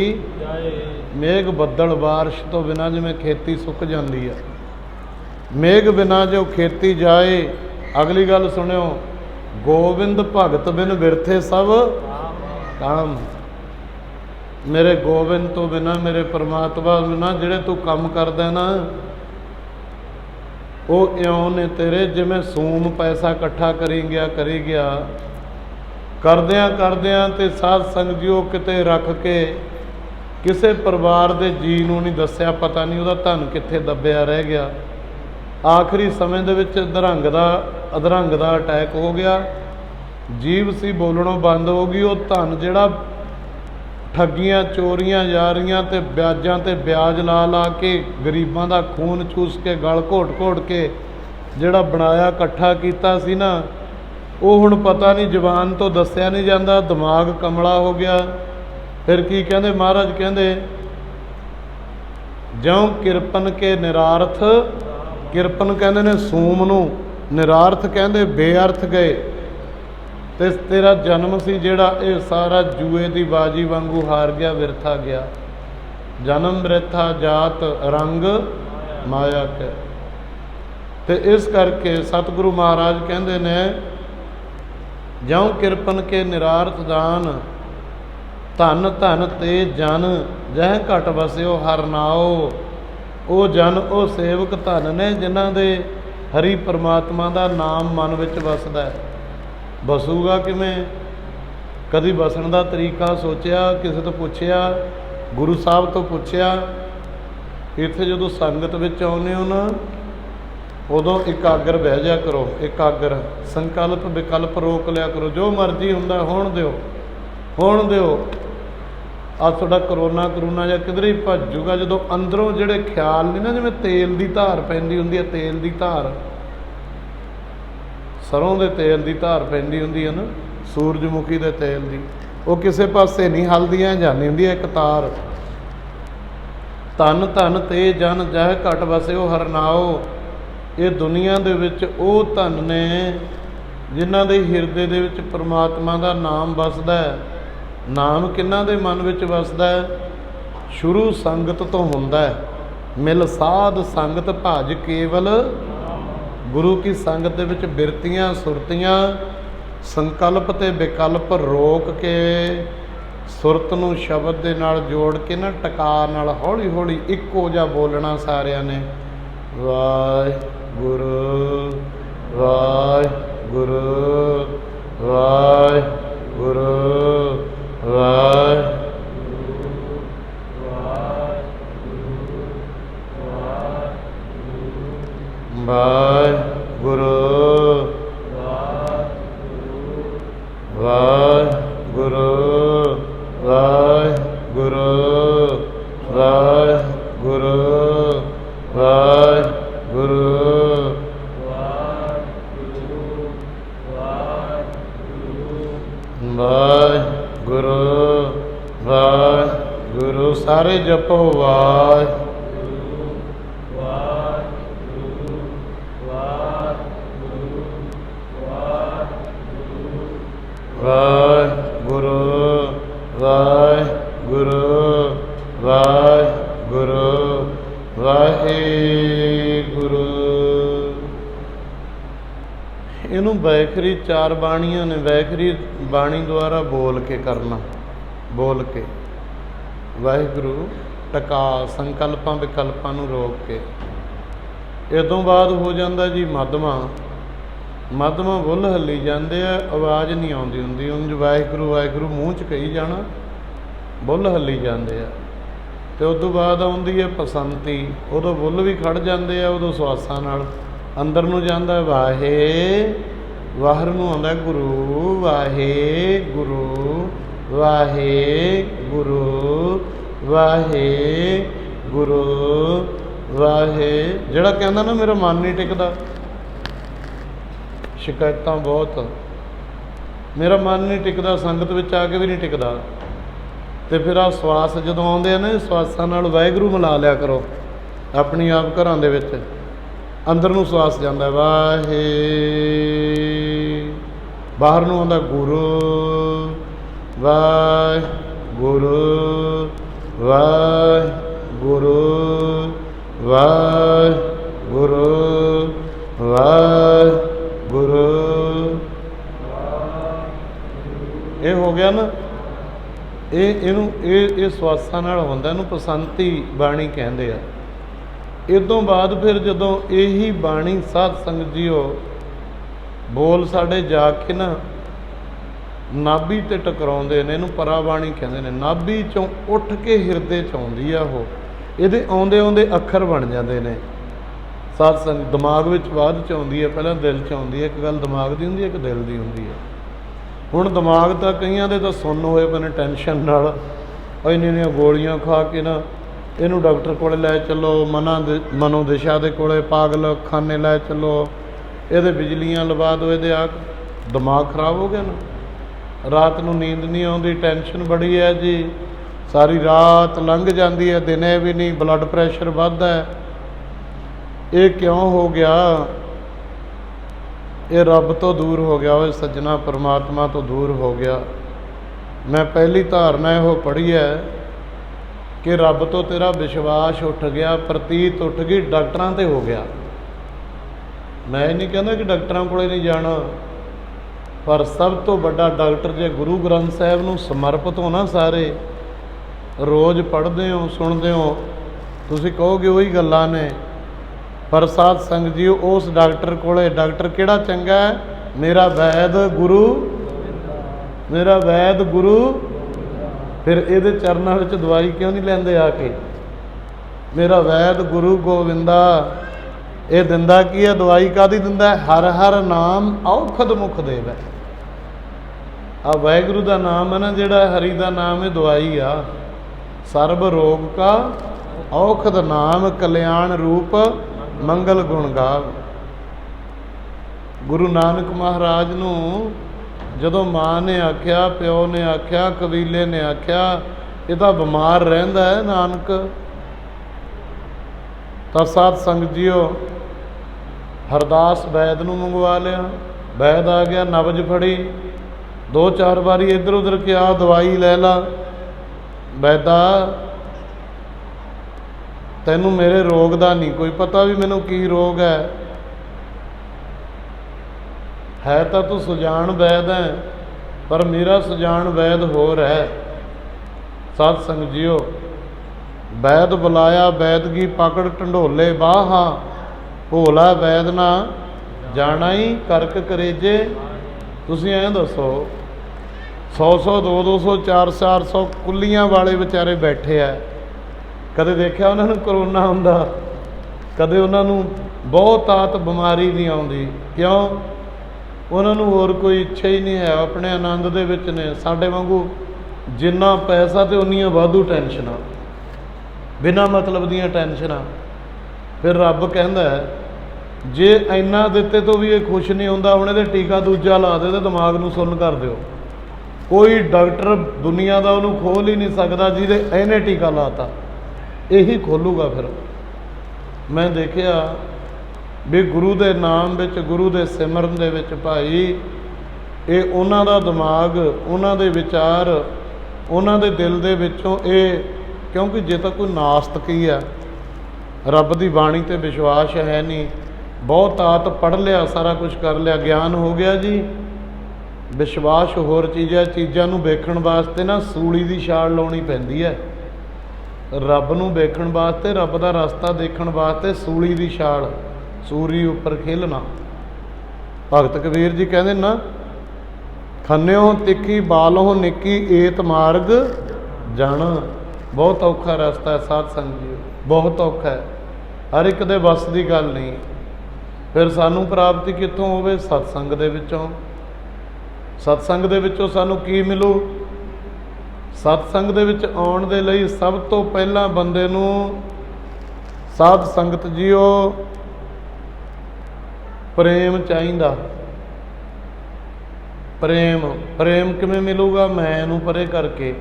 मेघ बदल, बारिश तो बिना जिवें खेती सुक जाती है, मेघ बिना जो खेती जाए। अगली गल सुनियो, गोविंद भगत बिन विरथे सब काम। मेरे गोविंद तो बिना, मेरे परमात्मा बिना जिहड़े तू काम करदा ना, वो इउं ने तेरे जिवें सूम पैसा इकट्ठा करी गया करदियां करदियां ते साध संगत जी किते रख के किसी परिवार के जी नूं नहीं दस्सिया, पता नहीं उहदा धन कित्थे दबिया रह गया। आखिरी समय दे विच अधरंग दा अटैक हो गया, जीव सी बोलणों बंद हो गई। वो धन जिहड़ा ठगियां चोरियां यारियां ते ब्याजां ते ब्याज ला ला के गरीबां दा खून चूस के गल घोट घोट के जिहड़ा बनाया इकट्ठा कीता सी ना, वो हुण पता नहीं जवान तो दस्सिया नहीं जाता, दिमाग कमला हो गया। फिर की कहंदे महाराज, कहंदे ज्यों किरपन के निरार्थ, किरपन कहंदे ने सूम नूं, निरार्थ कहंदे बेअर्थ गए। ते तेरा जन्म सी जिहड़ा ये सारा जूए की बाजी वांगू हार गया, विरथा गया। जन्म वृथा जात रंग माया के। ते इस करके सतगुरु महाराज कहंदे ने ज्यों किरपन के निरार्थ दान, धन धन ते जन जह घट वसियो हर नाओ। वो जन वो सेवक धन ने जिन्हां दे हरि परमात्मा का नाम मन विच वसदा है। बसूगा किवें? कदी बसण का तरीका सोचिया? किसी तो पुछया? गुरु साहब तो पुछया? इत्थे जदों संगत विच आउंदे हो ना, ਉਦੋਂ ਇਕਾਗਰ ਬਹਿ ਜਾ ਕਰੋ। ਇਕਾਗਰ ਸੰਕਲਪ ਵਿਕਲਪ ਰੋਕ ਲਿਆ ਕਰੋ। ਜੋ ਮਰਜ਼ੀ ਹੁੰਦਾ ਹੋਣ ਦਿਓ, ਹੋਣ ਦਿਓ। ਆ ਤੁਹਾਡਾ ਕਰੋਨਾ ਜਾਂ ਕਿਧਰੇ ਹੀ ਭੱਜ ਜੂਗਾ ਜਦੋਂ ਅੰਦਰੋਂ ਜਿਹੜੇ ਖਿਆਲ ਨਹੀਂ ਨਾ, ਜਿਵੇਂ ਤੇਲ ਦੀ ਧਾਰ ਪੈਂਦੀ ਹੁੰਦੀ ਹੈ, ਤੇਲ ਦੀ ਧਾਰ, ਸਰੋਂ ਦੇ ਤੇਲ ਦੀ ਧਾਰ ਪੈਂਦੀ ਹੁੰਦੀ ਹੈ ਨਾ, ਸੂਰਜਮੁਖੀ ਦੇ ਤੇਲ ਦੀ, ਉਹ ਕਿਸੇ ਪਾਸੇ ਨਹੀਂ ਹਲਦੀਆਂ ਜਾਂਦੀ ਹੁੰਦੀ ਹੈ ਇੱਕ ਤਾਰ। ਧਨ ਧਨ ਤੇ ਜਨ ਜਹ ਘਟ ਵਸਿਓ ਹਰਨਾਓ। ਇਹ ਦੁਨੀਆ ਦੇ ਵਿੱਚ ਉਹ ਧਨ ਨੇ ਜਿਨ੍ਹਾਂ ਦੇ ਹਿਰਦੇ ਦੇ ਵਿੱਚ ਪਰਮਾਤਮਾ ਦਾ ਨਾਮ ਵਸਦਾ ਹੈ। ਨਾਮ ਕਿਹਨਾਂ ਦੇ ਮਨ ਵਿੱਚ ਵਸਦਾ ਹੈ? ਸ਼ੁਰੂ ਸੰਗਤ ਤੋਂ ਹੁੰਦਾ ਹੈ। ਮਿਲ ਸਾਧ ਸੰਗਤ ਭਜ ਕੇਵਲ, ਗੁਰੂ ਕੀ ਸੰਗਤ ਦੇ ਵਿੱਚ ਬਿਰਤੀਆਂ ਸੁਰਤੀਆਂ ਸੰਕਲਪ ਤੇ ਵਿਕਲਪ ਰੋਕ ਕੇ ਸੁਰਤ ਨੂੰ ਸ਼ਬਦ ਦੇ ਨਾਲ ਜੋੜ ਕੇ ਨਾ ਟਕਾ ਨਾਲ ਹੌਲੀ ਹੌਲੀ ਇੱਕੋ ਜਿਹਾ ਬੋਲਣਾ ਸਾਰਿਆਂ ਨੇ। ਵਾਹਿਗੁਰੂ ਵਾਹਿਗੁਰੂ ਵਾਹਿਗੁਰੂ ਵਾਹਿਗੁਰੂ ਵਾਹਿਗੁਰੂ ਵਾਹਿਗੁਰੂ ਵਾਹਿਗੁਰੂ ਵਾਹਿਗੁਰੂ ਵਾਹਿਗੁਰੂ ਵਾਹਿਗੁਰੂ ਵਾਹਿਗੁਰੂ। ਸਾਰੇ ਜਪੋ ਵਾਹਿਗੁਰੂ ਵਾਹਿਗੁਰੂ ਵਾਹਿਗੁਰੂ ਵਾਹਿਗੁਰੂ ਵਾਹਿਗੁਰੂ ਵਾਹਿਗੁਰੂ। ਇਹਨੂੰ ਵੈਖਰੀ ਚਾਰ ਬਾਣੀਆਂ ਨੇ, ਵੈਖਰੀ ਬਾਣੀ ਦੁਆਰਾ ਬੋਲ ਕੇ ਕਰਨਾ, ਬੋਲ ਕੇ ਵਾਹਿਗੁਰੂ ਟਕਾ ਸੰਕਲਪਾਂ ਵਿਕਲਪਾਂ ਨੂੰ ਰੋਕ ਕੇ। ਇਹ ਤੋਂ ਬਾਅਦ ਹੋ ਜਾਂਦਾ ਜੀ ਮੱਧਵਾਂ। ਮੱਧਵਾਂ ਬੁੱਲ ਹੱਲੀ ਜਾਂਦੇ ਆ, ਆਵਾਜ਼ ਨਹੀਂ ਆਉਂਦੀ ਹੁੰਦੀ। ਉਂਝ ਵਾਹਿਗੁਰੂ ਵਾਹਿਗੁਰੂ ਮੂੰਹ 'ਚ ਕਹੀ ਜਾਣਾ, ਬੁੱਲ ਹੱਲੀ ਜਾਂਦੇ ਆ। ਅਤੇ ਉਸ ਤੋਂ ਬਾਅਦ ਆਉਂਦੀ ਹੈ ਪਸੰਤੀ। ਉਦੋਂ ਬੁੱਲ ਵੀ ਖੜ੍ਹ ਜਾਂਦੇ ਆ, ਉਦੋਂ ਸਵਾਸਾਂ ਨਾਲ ਅੰਦਰ ਨੂੰ ਜਾਂਦਾ ਵਾਹੇ, ਬਾਹਰ ਨੂੰ ਆਉਂਦਾ ਗੁਰੂ ਵਾਹੇ ਗੁਰੂ ਵਾਹੇ ਗੁਰੂ ਵਾਹੇ ਗੁਰੂ ਵਾਹੇ। ਜਿਹੜਾ ਕਹਿੰਦਾ ਨਾ ਮੇਰਾ ਮਨ ਨਹੀਂ ਟਿਕਦਾ, ਸ਼ਿਕਾਇਤਾਂ ਬਹੁਤ, ਮੇਰਾ ਮਨ ਨਹੀਂ ਟਿਕਦਾ, ਸੰਗਤ ਵਿੱਚ ਆ ਕੇ ਵੀ ਨਹੀਂ ਟਿਕਦਾ, ਅਤੇ ਫਿਰ ਆਹ ਸਵਾਸ ਜਦੋਂ ਆਉਂਦੇ ਆ ਨਾ, ਸਵਾਸਾਂ ਨਾਲ ਵਾਹਿਗੁਰੂ ਮਿਲਾ ਲਿਆ ਕਰੋ ਆਪਣੀ ਆਪ ਘਰਾਂ ਦੇ ਵਿੱਚ। ਅੰਦਰ ਨੂੰ ਸਵਾਸ ਜਾਂਦਾ ਵਾਹੇ, ਬਾਹਰ ਨੂੰ ਆਉਂਦਾ ਗੁਰੂ ਵਾਹਿਗੁਰੂ ਵਾਹਿਗੁਰੂ ਵਾਹਿਗੁਰੂ ਵਾਹਿਗੁਰੂ। ਇਹ ਹੋ ਗਿਆ ਨਾ, ਇਹ ਸਵਾਸਾਂ ਨਾਲ ਹੁੰਦਾ, ਇਹਨੂੰ ਪਸੰਤੀ ਬਾਣੀ ਕਹਿੰਦੇ ਆ। ਇਹ ਤੋਂ ਬਾਅਦ ਫਿਰ ਜਦੋਂ ਇਹੀ ਬਾਣੀ ਸਾਧ ਸੰਗਤ ਜੀਓ ਬੋਲ ਸਾਡੇ ਜਾ ਕੇ ਨਾ ਨਾਭੀ 'ਤੇ ਟਕਰਾਉਂਦੇ ਨੇ, ਇਹਨੂੰ ਪਰਾ ਬਾਣੀ ਕਹਿੰਦੇ ਨੇ। ਨਾਭੀ 'ਚੋਂ ਉੱਠ ਕੇ ਹਿਰਦੇ 'ਚ ਆਉਂਦੀ ਆ ਉਹ, ਇਹਦੇ ਆਉਂਦੇ ਆਉਂਦੇ ਅੱਖਰ ਬਣ ਜਾਂਦੇ ਨੇ। ਸਾਧ ਸੰਗਤ ਦਿਮਾਗ ਵਿੱਚ ਬਾਅਦ 'ਚ ਆਉਂਦੀ ਹੈ, ਪਹਿਲਾਂ ਦਿਲ 'ਚ ਆਉਂਦੀ ਹੈ। ਇੱਕ ਗੱਲ ਦਿਮਾਗ ਦੀ ਹੁੰਦੀ ਹੈ, ਇੱਕ ਦਿਲ ਦੀ ਹੁੰਦੀ ਹੈ। ਹੁਣ ਦਿਮਾਗ ਤਾਂ ਕਈਆਂ ਦੇ ਤਾਂ ਸੁੰਨ ਹੋਏ ਪਏ ਨੇ ਟੈਨਸ਼ਨ ਨਾਲ, ਇੰਨੀਆਂ ਗੋਲੀਆਂ ਖਾ ਕੇ ਨਾ ਇਹਨੂੰ ਡਾਕਟਰ ਕੋਲ ਲੈ ਚੱਲੋ, ਮਨੋਦਿਸ਼ਾ ਦੇ ਕੋਲੇ, ਪਾਗਲਖਾਨੇ ਲੈ ਚੱਲੋ, ਇਹਦੇ ਬਿਜਲੀਆਂ ਲਵਾ ਦਿਓ, ਇਹਦੇ ਆ ਦਿਮਾਗ ਖਰਾਬ ਹੋ ਗਿਆ ਨਾ। ਰਾਤ ਨੂੰ ਨੀਂਦ ਨਹੀਂ ਆਉਂਦੀ, ਟੈਨਸ਼ਨ ਬੜੀ ਹੈ ਜੀ, ਸਾਰੀ ਰਾਤ ਲੰਘ ਜਾਂਦੀ ਹੈ, ਦਿਨੇ ਵੀ ਨਹੀਂ, ਬਲੱਡ ਪ੍ਰੈਸ਼ਰ ਵੱਧਦਾ ਹੈ। ਇਹ ਕਿਉਂ ਹੋ ਗਿਆ? ਇਹ ਰੱਬ ਤੋਂ ਦੂਰ ਹੋ ਗਿਆ ਓਏ ਸੱਜਣਾ, ਪਰਮਾਤਮਾ ਤੋਂ ਦੂਰ ਹੋ ਗਿਆ। ਮੈਂ ਪਹਿਲੀ ਧਾਰਨਾ ਇਹੋ ਪੜ੍ਹੀ ਹੈ ਕਿ ਰੱਬ ਤੋਂ ਤੇਰਾ ਵਿਸ਼ਵਾਸ ਉੱਠ ਗਿਆ, ਪ੍ਰਤੀਤ ਉੱਠ ਗਈ, ਡਾਕਟਰਾਂ 'ਤੇ ਹੋ ਗਿਆ। ਮੈਂ ਇਹ ਨਹੀਂ ਕਹਿੰਦਾ ਕਿ ਡਾਕਟਰਾਂ ਕੋਲੇ ਨਹੀਂ ਜਾਣਾ, ਪਰ ਸਭ ਤੋਂ ਵੱਡਾ ਡਾਕਟਰ ਜੇ ਗੁਰੂ ਗ੍ਰੰਥ ਸਾਹਿਬ ਨੂੰ ਸਮਰਪਿਤ ਹੋ ਨਾ, ਸਾਰੇ ਰੋਜ਼ ਪੜ੍ਹਦੇ ਹੋ, ਸੁਣਦੇ ਹੋ, ਤੁਸੀਂ ਕਹੋਗੇ ਉਹੀ ਗੱਲਾਂ ਨੇ। ਪਰ ਸਾਧ ਸੰਗਤ ਜੀ ਉਸ ਡਾਕਟਰ ਕੋਲੇ, ਡਾਕਟਰ ਕਿਹੜਾ ਚੰਗਾ ਹੈ? ਮੇਰਾ ਵੈਦ ਗੁਰੂ, ਮੇਰਾ ਵੈਦ ਗੁਰੂ। ਫਿਰ ਇਹਦੇ ਚਰਨਾਂ ਵਿੱਚ ਦਵਾਈ ਕਿਉਂ ਨਹੀਂ ਲੈਂਦੇ ਆ ਕੇ? ਮੇਰਾ ਵੈਦ ਗੁਰੂ ਗੋਬਿੰਦਾ, ਇਹ ਦਿੰਦਾ ਕੀ ਹੈ? ਦਵਾਈ ਕਾਹਦੀ ਦਿੰਦਾ? ਹਰ ਹਰ ਨਾਮ ਔਖਦ ਮੁਖ ਦੇਵੈ। ਆ ਵਾਹਿਗੁਰੂ ਦਾ ਨਾਮ ਹੈ ਨਾ, ਜਿਹੜਾ ਹਰੀ ਦਾ ਨਾਮ, ਇਹ ਦਵਾਈ ਆ। ਸਰਬ ਰੋਗ ਕਾ ਔਖਦ ਨਾਮ, ਕਲਿਆਣ ਰੂਪ ਮੰਗਲ ਗੁਣ ਗਾਵ। ਗੁਰੂ ਨਾਨਕ ਮਹਾਰਾਜ ਨੂੰ ਜਦੋਂ ਮਾਂ ਨੇ ਆਖਿਆ, ਪਿਓ ਨੇ ਆਖਿਆ, ਕਬੀਲੇ ਨੇ ਆਖਿਆ ਇਹ ਤਾਂ ਬਿਮਾਰ ਰਹਿੰਦਾ ਹੈ ਨਾਨਕ, ਤਾਂ ਸਾਧ ਸੰਗਤ ਜੀਓ ਹਰਦਾਸ ਵੈਦ ਨੂੰ ਮੰਗਵਾ ਲਿਆ। ਵੈਦ ਆ ਗਿਆ, ਨਬਜ ਫੜੀ, 2-4 ਵਾਰੀ ਇੱਧਰ ਉੱਧਰ ਕਿਹਾ, ਦਵਾਈ ਲੈ ਲਾ। ਵੈਦਾ ਤੈਨੂੰ ਮੇਰੇ ਰੋਗ ਦਾ ਨਹੀਂ ਕੋਈ ਪਤਾ ਵੀ ਮੈਨੂੰ ਕੀ ਰੋਗ ਹੈ ਤਾਂ ਤੂੰ ਸੁਜਾਨ ਵੈਦ ਹੈ, ਪਰ ਮੇਰਾ ਸੁਜਾਨ ਵੈਦ ਹੋਰ ਹੈ। ਸਾਧ ਸੰਗਤ ਜੀਓ ਵੈਦ ਬੁਲਾਇਆ, ਵੈਦਗੀ ਪਕੜ ਢੰਡੋਲੇ ਬਾਹਾਂ, ਭੋਲਾ ਵੈਦ ਨਾ ਜਾਣਾ ਹੀ ਕਰਕ ਕਰੇਜੇ। ਤੁਸੀਂ ਐਂ ਦੱਸੋ 100-100 200-200 400-400 ਕੁੱਲੀਆਂ ਵਾਲੇ ਵਿਚਾਰੇ ਬੈਠੇ ਆ, ਕਦੇ ਦੇਖਿਆ ਉਹਨਾਂ ਨੂੰ ਕਰੋਨਾ ਹੁੰਦਾ? ਕਦੇ ਉਹਨਾਂ ਨੂੰ ਬਹੁਤ ਆਤ ਬਿਮਾਰੀ ਨਹੀਂ ਆਉਂਦੀ। ਕਿਉਂ? ਉਹਨਾਂ ਨੂੰ ਹੋਰ ਕੋਈ ਇੱਛਾ ਹੀ ਨਹੀਂ ਹੈ, ਆਪਣੇ ਆਨੰਦ ਦੇ ਵਿੱਚ ਨੇ। ਸਾਡੇ ਵਾਂਗੂ ਜਿੰਨਾ ਪੈਸਾ ਤੇ ਉਨੀਆਂ ਵਾਧੂ ਟੈਨਸ਼ਨਾਂ, ਬਿਨਾਂ ਮਤਲਬ ਦੀਆਂ ਟੈਨਸ਼ਨਾਂ। ਫਿਰ ਰੱਬ ਕਹਿੰਦਾ ਜੇ ਇੰਨਾ ਦਿੱਤੇ ਤੋਂ ਵੀ ਇਹ ਖੁਸ਼ ਨਹੀਂ ਹੁੰਦਾ, ਹੁਣ ਇਹਦੇ ਟੀਕਾ ਦੂਜਾ ਲਾ ਦੇ ਤੇ ਦਿਮਾਗ ਨੂੰ ਸੁੰਨ ਕਰ ਦਿਓ। ਕੋਈ ਡਾਕਟਰ ਦੁਨੀਆ ਦਾ ਉਹਨੂੰ ਖੋਲ ਹੀ ਨਹੀਂ ਸਕਦਾ ਜਿਹਦੇ ਇਹਨੇ ਟੀਕਾ ਲਾਤਾ, ਇਹੀ ਖੋਲੂਗਾ। ਫਿਰ ਮੈਂ ਦੇਖਿਆ ਵੀ ਗੁਰੂ ਦੇ ਨਾਮ ਵਿੱਚ, ਗੁਰੂ ਦੇ ਸਿਮਰਨ ਦੇ ਵਿੱਚ ਭਾਈ, ਇਹ ਉਹਨਾਂ ਦਾ ਦਿਮਾਗ, ਉਹਨਾਂ ਦੇ ਵਿਚਾਰ, ਉਹਨਾਂ ਦੇ ਦਿਲ ਦੇ ਵਿੱਚੋਂ ਇਹ, ਕਿਉਂਕਿ ਜੇ ਤਾਂ ਕੋਈ ਨਾਸਤਕ ਹੀ ਆ, ਰੱਬ ਦੀ ਬਾਣੀ 'ਤੇ ਵਿਸ਼ਵਾਸ ਹੈ ਨਹੀਂ, ਬਹੁਤ ਆਤ ਪੜ੍ਹ ਲਿਆ, ਸਾਰਾ ਕੁਝ ਕਰ ਲਿਆ, ਗਿਆਨ ਹੋ ਗਿਆ ਜੀ। ਵਿਸ਼ਵਾਸ ਹੋਰ ਚੀਜ਼ ਹੈ। ਚੀਜ਼ਾਂ ਨੂੰ ਵੇਖਣ ਵਾਸਤੇ ਨਾ ਸੂਲੀ ਦੀ ਛਾਲ ਲਾਉਣੀ ਪੈਂਦੀ ਹੈ। ਰੱਬ ਨੂੰ ਵੇਖਣ ਵਾਸਤੇ, ਰੱਬ ਦਾ ਰਸਤਾ ਦੇਖਣ ਵਾਸਤੇ ਸੂਲੀ ਦੀ ਛਾਲ, ਸੂਰੀ ਉੱਪਰ ਖੇਲਣਾ। ਭਗਤ ਕਬੀਰ ਜੀ ਕਹਿੰਦੇ ਨਾ, ਖੰਨਿਓ ਤਿੱਖੀ ਬਾਲੋਂ ਨਿੱਕੀ ਏਤ ਮਾਰਗ ਜਾਣਾ। ਬਹੁਤ ਔਖਾ ਰਸਤਾ ਹੈ ਸਾਧ ਸੰਗਤ ਜੀ, ਬਹੁਤ ਔਖਾ ਹੈ, ਹਰ ਇੱਕ ਦੇ ਵੱਸ ਦੀ ਗੱਲ ਨਹੀਂ। ਫਿਰ ਸਾਨੂੰ ਪ੍ਰਾਪਤੀ ਕਿੱਥੋਂ ਹੋਵੇ? ਸਤਸੰਗ ਦੇ ਵਿੱਚੋਂ। ਸਤਸੰਗ ਦੇ ਵਿੱਚੋਂ ਸਾਨੂੰ ਕੀ ਮਿਲੂ? ਸਤਸੰਗ ਦੇ ਵਿੱਚ ਆਉਣ ਦੇ ਲਈ ਸਭ ਤੋਂ ਪਹਿਲਾਂ ਬੰਦੇ ਨੂੰ, ਸਾਧ ਸੰਗਤ ਜੀਓ, ਪ੍ਰੇਮ ਚਾਹੀਦਾ। ਪ੍ਰੇਮ ਕਿਵੇਂ ਮਿਲੂਗਾ? ਮੈਂ ਨੂੰ ਪਰੇ ਕਰਕੇ,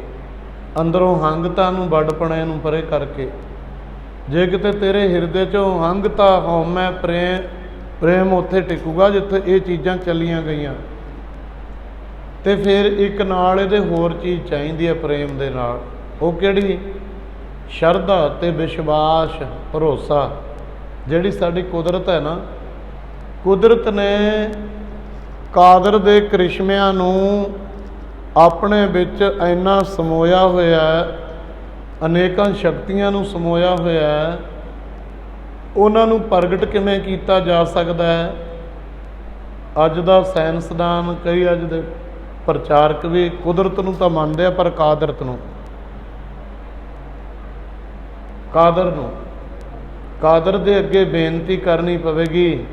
ਅੰਦਰੋਂ ਹੰਗਤਾ ਨੂੰ, ਵੱਡਪਣੇ ਨੂੰ ਪਰੇ ਕਰਕੇ। ਜੇ ਕਿਤੇ ਤੇਰੇ ਹਿਰਦੇ 'ਚੋਂ ਹੰਗਤਾ, ਹਉਮੈ, ਪ੍ਰੇਮ ਉੱਥੇ ਟਿਕੂਗਾ ਜਿੱਥੇ ਇਹ ਚੀਜ਼ਾਂ ਚੱਲੀਆਂ ਗਈਆਂ। ਤੇ ਫਿਰ ਇੱਕ ਨਾਲ ਇਹਦੇ ਹੋਰ ਚੀਜ਼ ਚਾਹੀਦੀ ਹੈ ਪ੍ਰੇਮ ਦੇ ਨਾਲ। ਉਹ ਕਿਹੜੀ? ਸ਼ਰਧਾ ਤੇ ਵਿਸ਼ਵਾਸ, ਭਰੋਸਾ। ਜਿਹੜੀ ਸਾਡੀ ਕੁਦਰਤ ਹੈ ਨਾ, ਕੁਦਰਤ ਨੇ ਕਾਦਰ ਦੇ ਕ੍ਰਿਸ਼ਮਿਆਂ ਨੂੰ ਆਪਣੇ ਵਿੱਚ ਇੰਨਾ ਸਮੋਇਆ ਹੋਇਆ, ਅਨੇਕਾਂ ਸ਼ਕਤੀਆਂ ਨੂੰ ਸਮੋਇਆ ਹੋਇਆ। ਉਹਨਾਂ ਨੂੰ ਪ੍ਰਗਟ ਕਿਵੇਂ ਕੀਤਾ ਜਾ ਸਕਦਾ ਹੈ? ਅੱਜ ਦਾ ਸਾਇੰਸਦਾਨ, ਕਈ ਅੱਜ ਦੇ ਪ੍ਰਚਾਰਕ ਵੀ ਕੁਦਰਤ ਨੂੰ ਤਾਂ ਮੰਨਦੇ ਆ, ਪਰ ਕਾਦਰਤ ਨੂੰ, ਕਾਦਰ ਦੇ ਅੱਗੇ ਬੇਨਤੀ ਕਰਨੀ ਪਵੇਗੀ।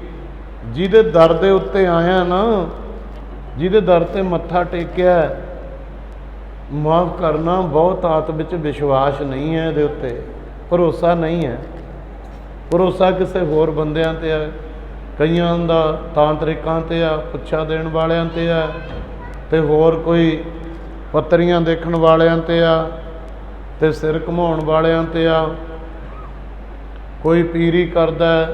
ਜਿਹਦੇ ਦਰ ਦੇ ਉੱਤੇ ਆਇਆ ਨਾ, ਜਿਹਦੇ ਦਰ ਤੇ ਮੱਥਾ ਟੇਕਿਆ, ਮਾਫ਼ ਕਰਨਾ, ਬਹੁਤ ਆਤ ਵਿੱਚ ਵਿਸ਼ਵਾਸ ਨਹੀਂ ਹੈ, ਇਹਦੇ ਉੱਤੇ ਭਰੋਸਾ ਨਹੀਂ ਹੈ। ਭਰੋਸਾ ਕਿਸੇ ਹੋਰ ਬੰਦਿਆਂ 'ਤੇ ਆ, ਕਈਆਂ ਦਾ ਤਾਂਤਰਿਕਾਂ 'ਤੇ ਆ, ਪੁੱਛਾ ਦੇਣ ਵਾਲਿਆਂ 'ਤੇ ਆ, ਤੇ ਹੋਰ ਕੋਈ ਪੱਤਰੀਆਂ ਦੇਖਣ ਵਾਲਿਆਂ 'ਤੇ ਆ, ਤੇ ਸਿਰ ਘੁਮਾਉਣ ਵਾਲਿਆਂ 'ਤੇ ਆ। ਕੋਈ ਪੀਰੀ ਕਰਦਾ,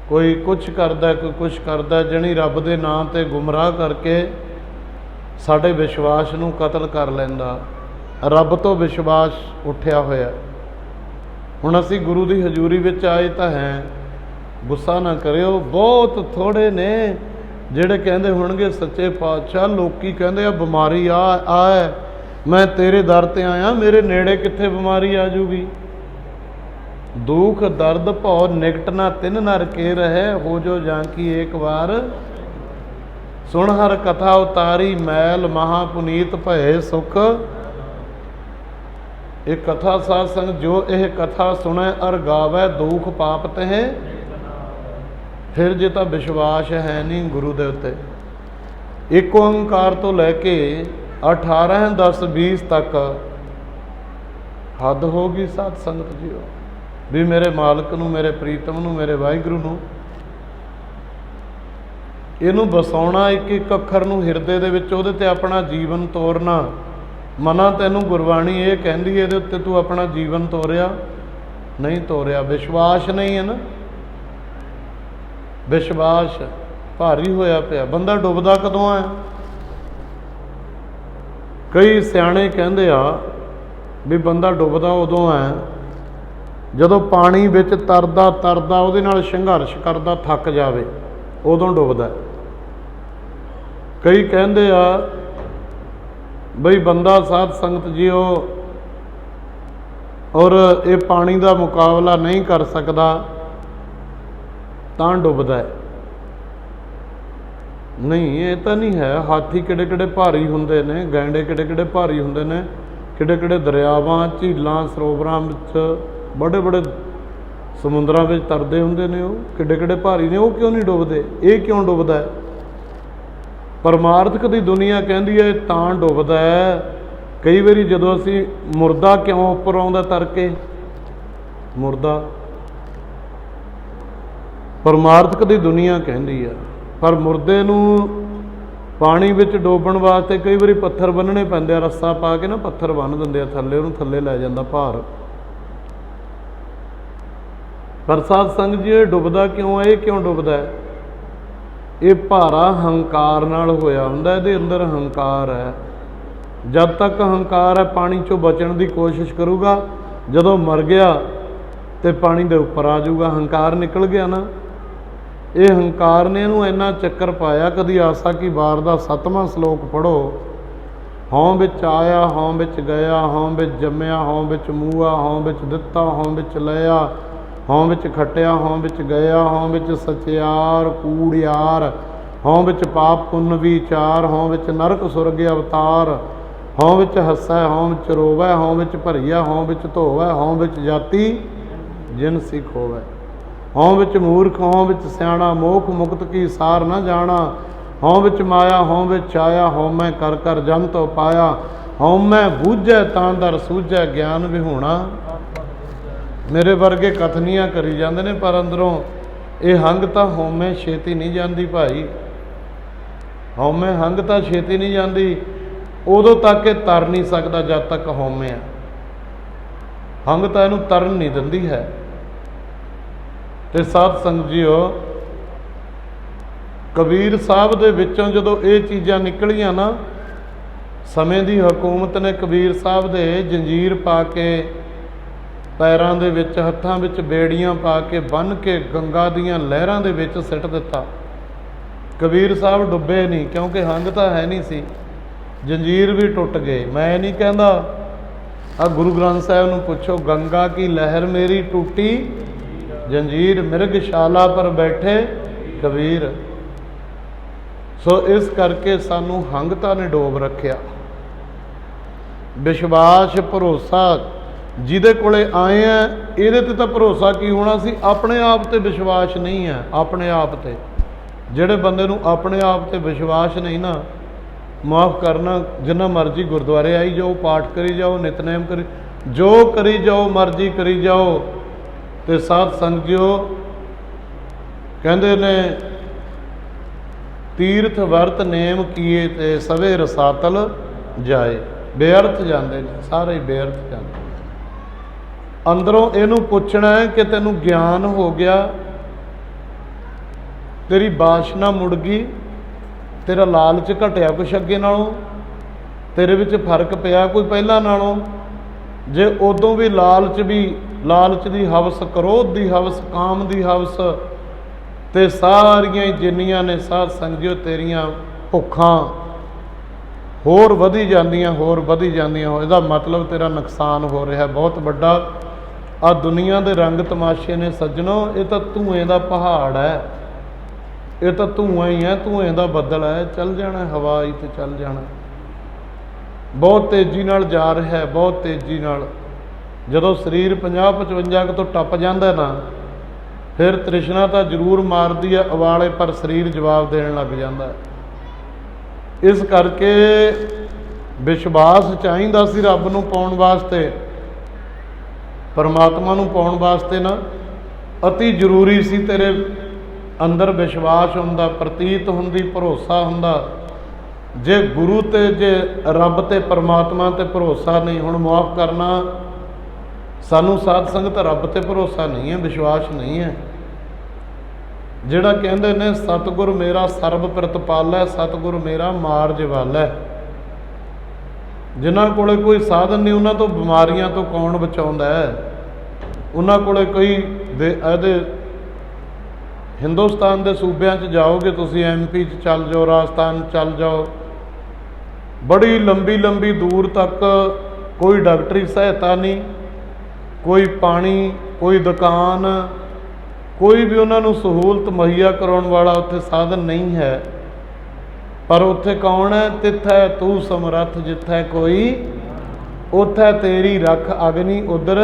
ਕੋਈ ਕੁਛ ਕਰਦਾ, ਕੋਈ ਕੁਛ ਕਰਦਾ, ਜਣੀ ਰੱਬ ਦੇ ਨਾਂ 'ਤੇ ਗੁੰਮਰਾਹ ਕਰਕੇ ਸਾਡੇ ਵਿਸ਼ਵਾਸ ਨੂੰ ਕਤਲ ਕਰ ਲੈਂਦਾ। ਰੱਬ ਤੋਂ ਵਿਸ਼ਵਾਸ ਉੱਠਿਆ ਹੋਇਆ। ਹੁਣ ਅਸੀਂ ਗੁਰੂ ਦੀ ਹਜ਼ੂਰੀ ਵਿੱਚ ਆਏ ਤਾਂ ਹੈ, ਗੁੱਸਾ ਨਾ ਕਰਿਓ, ਬਹੁਤ ਥੋੜ੍ਹੇ ਨੇ ਜਿਹੜੇ ਕਹਿੰਦੇ ਹੋਣਗੇ ਸੱਚੇ ਪਾਤਸ਼ਾਹ, ਲੋਕੀ ਕਹਿੰਦੇ ਆ ਬਿਮਾਰੀ ਆ, ਮੈਂ ਤੇਰੇ ਦਰ 'ਤੇ ਆਇਆ, ਮੇਰੇ ਨੇੜੇ ਕਿੱਥੇ ਬਿਮਾਰੀ ਆ ਜੂਗੀ? ਦੁੱਖ ਦਰਦ ਭਉ ਨਿਕਟ ਨਾ ਤਿੰਨ ਨਰ ਕੇ ਰਹੇ, ਹੋ ਜੋ ਜਾਂ ਕੀ ਏਕ ਵਾਰ ਸੁਣ ਹਰ ਕਥਾ ਉਤਾਰੀ, ਮੈਲ ਮਹਾ ਪੁਨੀਤ ਭਏ ਸੁਖ। ਇਹ ਕਥਾ ਸਾਧ ਸੰਗ ਜੋ ਇਹ ਕਥਾ ਸੁਣੈ ਅਰ ਗਾਵੈ, ਦੁਖ ਪਾਪ ਤਹਿ फिर जे तो विश्वास है नहीं गुरु के उत्ते। एक ओंकार तो लैके 18 10 20 तक हद होगी साध संगत जीओ भी मेरे मालिक नूं, मेरे प्रीतम नूं, मेरे वाहिगुरू नूं इहनूं बसाउणा, एक एक अखर नूं हिरदे दे विच उहदे ते अपना जीवन तोरना। मना तैनूं गुरबाणी ये कहंदी इहदे उत्ते तूं अपना जीवन तोरिया नहीं, तोरिया विश्वास नहीं है ना, विश्वास भारी होया पिया। बंदा डुबदा कदों है? कई सियाणे कहंदे आ भी बंदा डुबदा उदों है जदों पानी विच तरदा तरदा उहदे नाल संघर्ष करदा थक जावे, उदों डुबदा। कई कहंदे आ बई बंदा साध संगत जीओ और ये पानी का मुकाबला नहीं कर सकता तां डुबदा है। नहीं, ये तो नहीं है। हाथी किड़े किड़े भारी हुंदे ने, गैंडे किड़े किड़े भारी हुंदे ने, किड़े किड़े दरियावां झीलां सरोवरां विच बड़े बड़े समुद्रां विच तरदे हुंदे ने, वो किड़े किड़े भारी ने, वो क्यों नहीं डुबदे? ये क्यों डुबदा है? परमार्थक दी दुनिया कहंदी है तां डुबदा है। कई बारी जदों असीं मुर्दा क्यों उपर आउंदा तरके, मुर्दा परमार्थक दी दुनिया कहंदी है। पर मुर्दे नूं पानी विच डोबण वास्ते कई बारी पत्थर बन्नणे पैंदे आ, रस्सा पा के ना पत्थर बन्न दिंदे आ थल्ले, उहनूं थल्ले लै जांदा भार। पर साध संगत जी डुबदा क्यों है? ये क्यों डुबदा है? ये भारा हंकार नाल होया हुंदा, इहदे अंदर हंकार है। जब तक हंकार है पानी चों बचण की कोशिश करूगा, जदों मर गया तो पानी दे उपर आ जाऊगा। हंकार निकल गया ना, ये हंकार ने इहनूं इन्ना चक्कर पाया। कदी आसा की वार दा 7वां श्लोक पढ़ो, हौं विच आया हौं विच गया, हौं विच जम्मिया हौं विच मूआ, हौं विच दिता हौं विच लया, हौं विच खटिया हौं विच गया, हौं विच सचियार कूड़ियार, हौं विच पाप पुण्य विचार, हौं विच नरक सुरग अवतार, हौं विच हसै हौं विच रोवै, हौं विच भरिया हौं विच धोवै, हौं विच जाति जिन सिख होवै, हौं विच मूर्ख हौं विच सियाणा, मोख मुक्त की सार न जाना, हौं विच माया हौं विच छाया, हौं मैं कर कर जन तो पाया, हौं मैं बूझै तां दर सूझै ज्ञान विहूणा। मेरे वर्गे कथनियाँ करी जाते हैं पर अंदरों ये हंग तो हौमे छेती नहीं जाती भाई। हौमे हंग तो छेती नहीं जाती, उदों तक ये तर नहीं सकता जब तक हौमे है। हंग तो इनू तरन नहीं दिंदी है। तो साध संगत जीओ कबीर साहब दे विचों जदों ये चीज़ां निकलियां ना, समय की हुकूमत ने कबीर साहब दे जंजीर पा के पैरां दे विच हत्थां विच बेड़ियां पा के बन के गंगा दियां लहरां दे विच सिट दिता। कबीर साहब डुबे नहीं क्योंकि हंग तो है नहीं सी, जंजीर भी टुट गए। मैं नहीं कहता, आ गुरु ग्रंथ साहब नूं पुछो, गंगा की लहर मेरी टूटी जंजीर, मिर्गशाला पर बैठे कबीर। सो इस करके सानू हंगता ने डोब रखिया। विश्वास भरोसा जिहदे कोले आए हैं इहदे ते तां भरोसा की होना सी, अपने आप ते विश्वास नहीं है। अपने आप ते जिहड़े बंदे नूं अपने आप ते विश्वास नहीं ना, माफ़ करना, जिन्ना मर्जी गुरुद्वारे आई जाओ, पाठ करी जाओ, नितनेम करी जो करी जाओ, मर्जी करी जाओ, तो साध संगत जीओ कहंदे ने तीर्थ वर्त नेम किए ते सवे रसातल जाए। बेअर्थ जाते हैं सारे ही, बेअर्थ जाते। अंदरों इनू पुछना है कि तेनू ज्ञान हो गया, तेरी बाशना मुड़ गई, तेरा लालच घटिया कुछ अगे नालों, तेरे विच फर्क पिया कोई पहला नालों। जे उदों भी लालच की हवस, क्रोध की हवस, काम की हवस, ते सारियां जिन्नियां ने साध संगत तेरियां भुखां होर वधी जांदियां, होर वधी जांदियां। इसदा मतलब तेरा नुकसान हो रहा बहुत वड्डा। आ दुनिया के रंग तमाशे ने सज्जनों, ये तो धुएं का पहाड़ है, ये तो धुआं ही है, धुएं का बदल है, चल जाना हवा ही तो चल जाना। बहुत तेजी नाल जा रहा है, बहुत तेजी नाल। जदों शरीर 50-55 तो टप जाता ना, फिर तृष्णा तो जरूर मारती है उबाले, पर शरीर जवाब देने लग जाता है। इस करके विश्वास चाहिदा सी रब नूं पाउण वास्ते, परमात्मा नूं पाउण वास्ते ना अति जरूरी सी तेरे अंदर विश्वास हुंदा, प्रतीत हुंदी, भरोसा हुंदा। जे गुरु ते जे रब ते परमात्मा ते भरोसा नहीं, हुण माफ़ करना सानू साध संगत रब ते भरोसा नहीं है, विश्वास नहीं है। जिहड़ा कहंदे ने सतगुर मेरा सर्ब प्रतिपालै, सतगुर मेरा मार्ज वालै। जिन्हां कोले कोई साधन नहीं, उन्हां तो बीमारियां तो कौन बचाउंदा है? उन्हां कोले कोई इहदे हिंदुस्तान के सूबे जाओगे तुसीं, MP चल जाओ, राजस्थान चल जाओ, बड़ी लंबी लंबी दूर तक कोई डॉक्टरी सहायता नहीं, कोई पानी, कोई दुकान, कोई भी उन्होंने सहूलत मुहैया कराने वाला उत्थे साधन नहीं है। पर उत्थे कौन है? तिथै तू समरथ जिथै कोई, उत्थे तेरी रख अग्नि उधर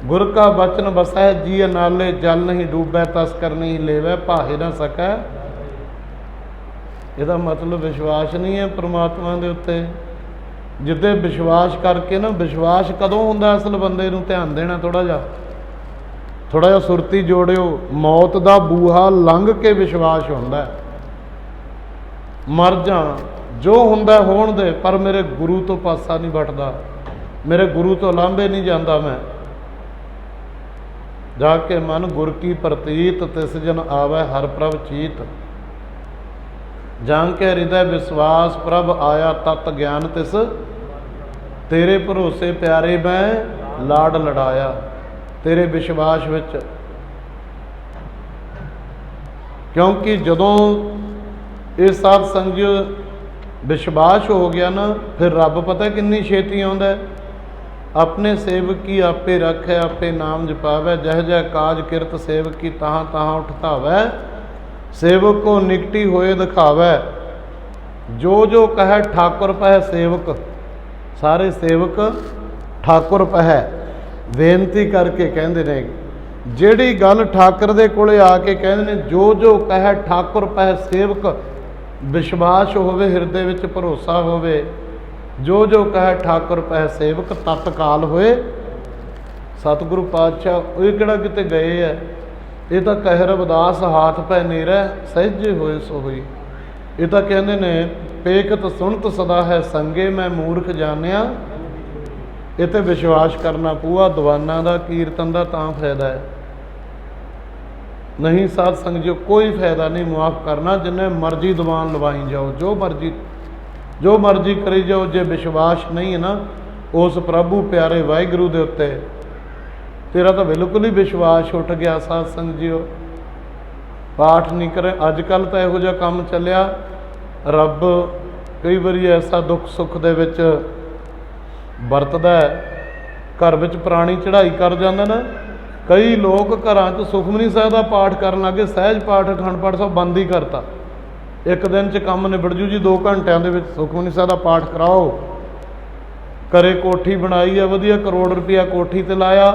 गुर का बचन बसै, जी नाले जल नहीं डूबै, तस्कर नहीं लेवै, भाहे ना सकै। ਇਹਦਾ मतलब विश्वास नहीं है परमात्मा के उत्ते। जिद्दे विश्वास करके ना, विश्वास कदों हुंदा असल बंदे नूं ध्यान देना थोड़ा जिहा सुरती जोड़ियो। मौत का बूहा लंघ के विश्वास हुंदा है। मर जा जो हुंदा होण दे, पर मेरे गुरु तो पासा नहीं वटदा, मेरे गुरु तो लांभे नहीं जाता। मैं जाके मन गुर की प्रतीत, तिस जन आवै हर प्रभ चीत। जान के हृदय विश्वास, प्रभ आया तत् ज्ञान तिस, तेरे भरोसे प्यारे मैं लाड लड़ाया। तेरे विश्वास विच, क्योंकि जदों ये साध संग विश्वास हो गया ना, फिर रब पता किन्नी छेती आउंदा है। अपने सेवक की आपे रखै, आपे नाम जपावै, जह जह काज किरत सेवक की तहाँ तहाँ उठतावै। सेवक को निकटी होए दिखावै, जो जो कहे ठाकुर पह सेवक। सारे सेवक ठाकुर पह बेनती करके कहते ने, जिहड़ी गल ठाकुर दे कोले आके कहते ने, जो जो कहे ठाकुर पह सेवक। विश्वास होवे, हृदय विच भरोसा होवे, जो जो कहे ठाकुर पह सेवक, तत्काल होए। सतगुरु पातशाह ये किहड़ा किते गए है, ये तो कह रविदास हाथ पै नेरै, सहजे होए सो होई। ये तो कहते ने, पेखत सुनत सदा है संगे, मैं मूर्ख जानिया। ये तो विश्वास करना पूआ दवाना का, कीर्तन का तां फायदा है। नहीं साध संग जो कोई फायदा नहीं मुआफ़ करना, जिन्हें मर्जी दवान लवाई जाओ, जो मर्जी करी जाओ। जे विश्वास नहीं है ना उस प्रभु प्यारे वाहिगुरू दे उत्ते, तेरा तो बिल्कुल ही विश्वास उठ गया। साध संग जीओ पाठ नहीं करे, अजकल तो इहो जिहा काम चलिया। रब कई बारी ऐसा दुख सुख दे विच वरतदा है, घर विच प्राणी चढ़ाई कर जांदा ना। कई लोग घरां च सुखमनी साहिब दा पाठ करन लगे, सहज पाठ अखंड पाठ सब बंद ही करता। एक दिन च काम निबड़ जू जी, 2 घंटिਆਂ ਦੇ ਵਿੱਚ सुखमनी साहिब दा पाठ कराओ। घरे कोठी बनाई है वधिया, करोड़ रुपया कोठी ते लाया,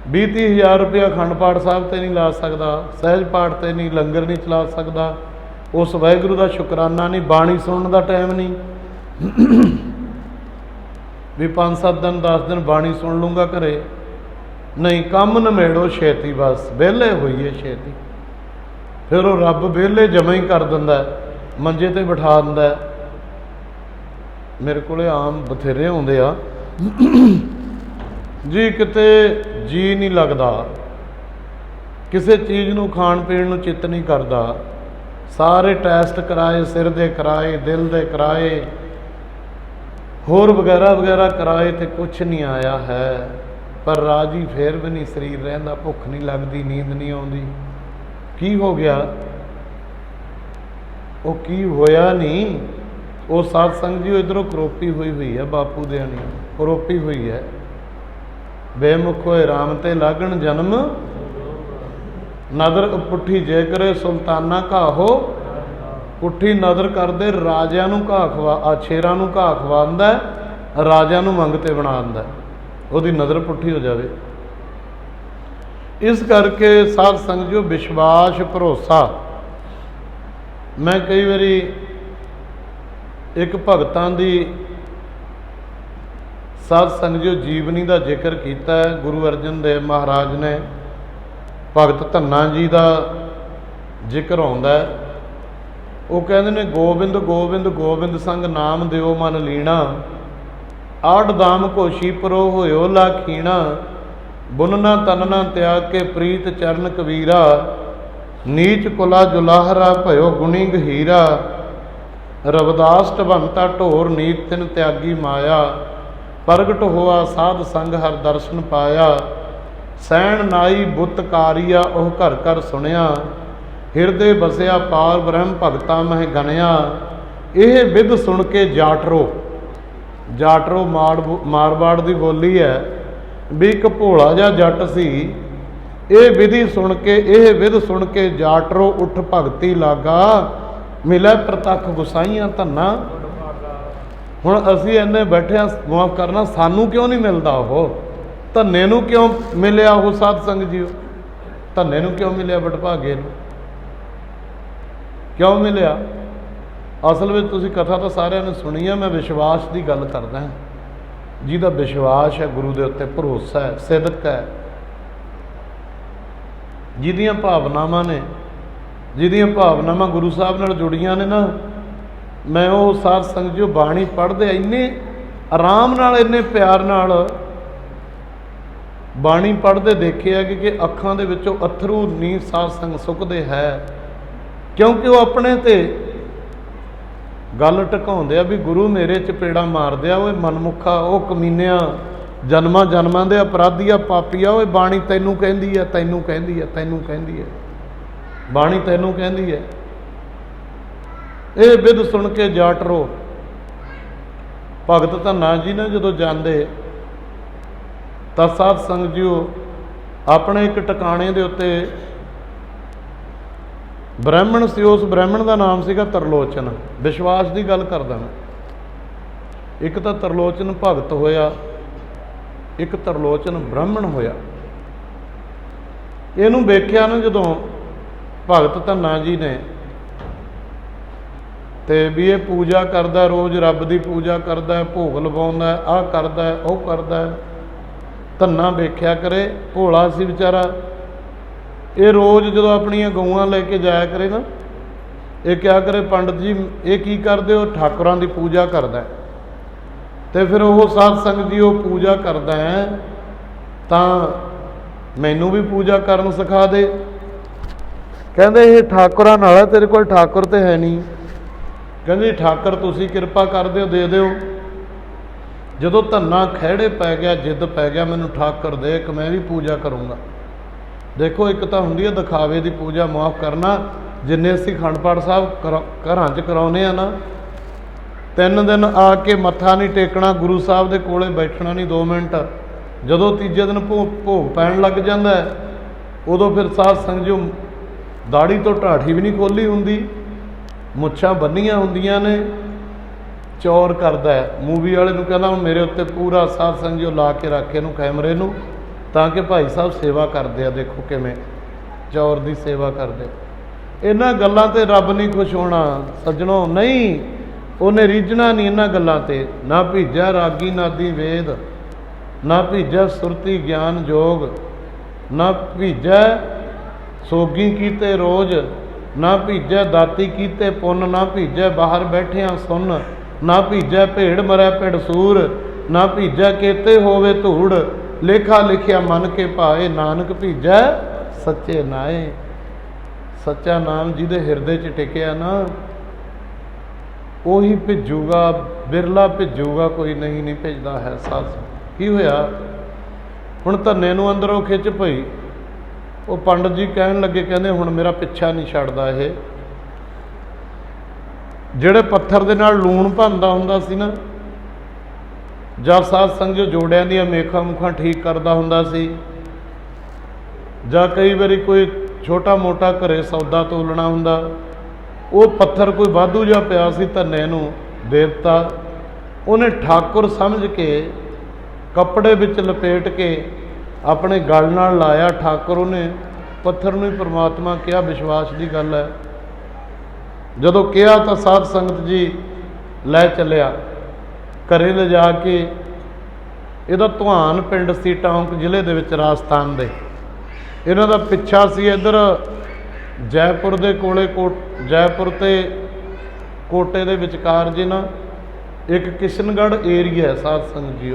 20-30 हज़ार रुपया अखंड पाठ साहब ते नहीं ला सकता, सहज पाठ ते नहीं, लंगर नहीं चला सकता। उस वाहिगुरू का शुकराना नहीं, बाणी सुनने का टाइम नहीं भी 5-7 दिन 10 दिन बाणी सुन लूँगा घरे नहीं। काम नमेड़ो छेती, बस विहले होइए छेती। फिर वो रब विहले जमा ही कर दिंदा, मंजे ते बिठा दिंदा। मेरे को आम बथेरे आउंदे आ जी, किते जी नहीं लगता, किसी चीज़ नूं खाण पीण नूं चित्त नहीं करता। सारे टैसट कराए, सिर दे कराए, दिल दे कराए, होर वगैरह वगैरह कराए, तो कुछ नहीं आया है। पर राजी फिर भी नहीं शरीर रहिंदा, भुख नहीं लगती, नींद नहीं आउंदी। की हो गया? वो की होया नहीं, वो सत्संग जी इधरों करोपी हुई है, बापू दे नहीं करोपी हुई है। बेमुख होए राम ते लागण जन्म, नदर पुठी जे करे सुल्ताना घाहो। पुठी नदर करदे राजिਆਂ ਨੂੰ घा खवा, शेरां ਨੂੰ घा खवांदा, राजिਆਂ ਨੂੰ मंगते बना दिंदा, ਉਹਦੀ नदर पुठी हो जाए। इस करके साध संगत जो विश्वास भरोसा, मैं कई बारी एक भगतां दी साध संगत जो जीवनी का जिक्र किया है। गुरु अर्जन देव महाराज ने भगत धन्ना जी का जिक्र आउंदा है। वो कहते ने गोबिंद गोबिंद गोबिंद संग नाम दिओ मन लीना, आठ दाम घोशी परो होयो लाखीना, बुनना तनना त्याग के प्रीत चरण कबीरा, नीच कुला जुलाहरा भयो गुणी गहीरा, रविदास टभंता ढोर नीत तिन त्यागी माया, प्रगट होआ साध संग हर दर्शन पाया, सैन नाई बुत कारिया ओह घर घर सुनिया, हिरदे बसिया पार ब्रह्म भगता मह गनिया, यह विध सुन के जाटरो, जाटरो मारवाड़ की बोली है भी एक भोला जा जट सी, ये विधि सुन के यह विध सुन के जाटरो उठ भगती लागा, मिले प्रतख गुसाइयां धन्ना। हुण असी इन्ने बैठे माफ करना, सानू क्यों नहीं मिलता वो धन्ने नूं क्यों मिलिया वो साध संगत जीओ, धन्ने नूं क्यों मिलिया बटभागे नूं क्यों मिलिया? असल में तुसीं कथा तो सारिਆਂ ने सुनी है, मैं विश्वास की गल करदा हां। जिहदा विश्वास है गुरु के उत्ते, भरोसा है, सिदक है, जिहदियां भावनावां ने, जिहदियां भावनावां गुरु साहब नाल जुड़ियां ने ना, मैं वो साध संगत जो बाणी पढ़दे इन्ने आराम नाल इन्ने प्यार नाल बाणी पढ़दे देखे है कि अखां दे विचों अथरू नीं साध संग सुकदे है, क्योंकि वो अपने ते गल ढकाउंदे आ भी गुरु मेरे चपेड़ा मार दिया, वो मनमुखा, वो कमीनिया, जन्मां जन्मां दे अपराधिया पापीआ, वो बाणी तैनूं कहंदी है, तैनूं कहंदी है, तैनूं कहंदी है, बाणी तैनूं कहंदी है। ये विध सुन के जाटरो भगत धन्ना जी ने जदों जांदे तां साध संगत जीओ अपने एक टिकाणे दे उत्ते ब्राह्मण सी, उस ब्राह्मण का नाम सीगा तरलोचन। विश्वास की गल करदा मैं, एक तो तरलोचन भगत होया, एक तरलोचन ब्राह्मण होया। इहनूं वेख्या ना जदों भगत धन्ना जी ने ते भी ये पूजा करदा, रोज़ रब की पूजा करदा, भोग लवाउंदा, आ करदा, वो करदा। धन्ना वेख्या करे, भोला सी बेचारा, ये रोज़ जो अपनियां गऊआं लेके जाया करे ना, ये क्या करे पंडित जी, ये की करदे हो, ठाकुरां दी पूजा करदा है। तो फिर वो साध संगत जी वो पूजा करदा है, तां मैनू भी पूजा करन सिखा दे। कहंदे ये ठाकुरां नाल है, तेरे कोल ठाकुर तो है नहीं। कहंदे ठाकुर तुसीं किरपा कर दिओ, दे दिओ। जदों धन्ना खैड़े पै गया, जिद पै गया, मैनू ठाकुर दे, कि मैं भी पूजा करूँगा। देखो एक तो हुंदी है दिखावे की पूजा, माफ़ करना, जिन्ने असीं अखंड पाठ साहब घरां च कराउने आ ना, 3 दिन आके मत्था नहीं टेकना, गुरु साहब के कोले बैठना नहीं 2 मिनट। जदों तीजे दिन भोग पैण लग जाता है, उदों फिर साध संगत जो दाड़ी तो ढाठी भी नहीं खोली हुंदी, मुच्छां बन्नियां हुंदियां ने, चौर करदा है। मूवी वाले नूं कहना मेरे उत्ते पूरा साध संगत जो ला के रखे नूं कैमरे नूं, ताकि भाई साहब सेवा करते हैं, देखो किमें चौर की सेवा करते। इन्हां गल्लां ते रब नहीं खुश होना सज्जणों, नहीं, उन्हें रीझना नहीं इन्हां गल्लां ते। ना भीजा रागी नादी वेद, ना भीजा सुरती ज्ञान जोग, ना भीजा सोगी कीते रोज, ना भीजा दाती कीते पुन, ना भीजा बाहर बैठिया सुन, ना भीजा भेड़ मरै भेड़ सूर, ना भीजा केते होवे धूड़, लेखा लिखिया मन के पाए, नानक भीजै सच्चे नाए। सच्चा नाम जिहदे हिरदे च टिकिया ना, उही भिजूगा, बिरला भिजूगा, कोई नहीं भेजदा है। साथ की होया हुण धन्ने नूं अंदरों खिच पई, वो पंडित जी कहन लगे, कहंदे हुण मेरा पिछा नहीं छड्डदा ये। जिहड़े पत्थर दे नाल लूण भंदा हुंदा सी ना, ਜਾਂ ਸਾਧ ਸੰਗਤ ਜੋ ਜੋੜਿਆਂ ਦੀਆਂ ਮੇਖਾਂ ਮੁਖਾਂ ਠੀਕ ਕਰਦਾ ਹੁੰਦਾ ਸੀ, ਜਾਂ ਕਈ ਵਾਰੀ ਕੋਈ ਛੋਟਾ ਮੋਟਾ ਘਰੇ ਸੌਦਾ ਤੋਲਣਾ ਹੁੰਦਾ, ਉਹ ਪੱਥਰ ਕੋਈ ਵਾਧੂ ਜਿਹਾ ਪਿਆ ਸੀ, ਧੰਨੇ ਨੂੰ ਦੇ ਦਿੱਤਾ। ਉਹਨੇ ਠਾਕੁਰ ਸਮਝ ਕੇ ਕੱਪੜੇ ਵਿੱਚ ਲਪੇਟ ਕੇ अपने गल नाल लाया। ठाकुर ने पत्थर नूं ही परमात्मा कहा, विश्वास की गल है। जदों कहा तो साध संगत जी लै चलिया घरे ले जाके। इहदा धुआन पिंड सी टोंक जिले दे विच राजस्थान दे। इन्हां दा पिछा सी इधर जयपुर दे कोले जयपुर ते कोटे दे विचकार जी ना एक किशनगढ़ एरिया है साध संगत जी।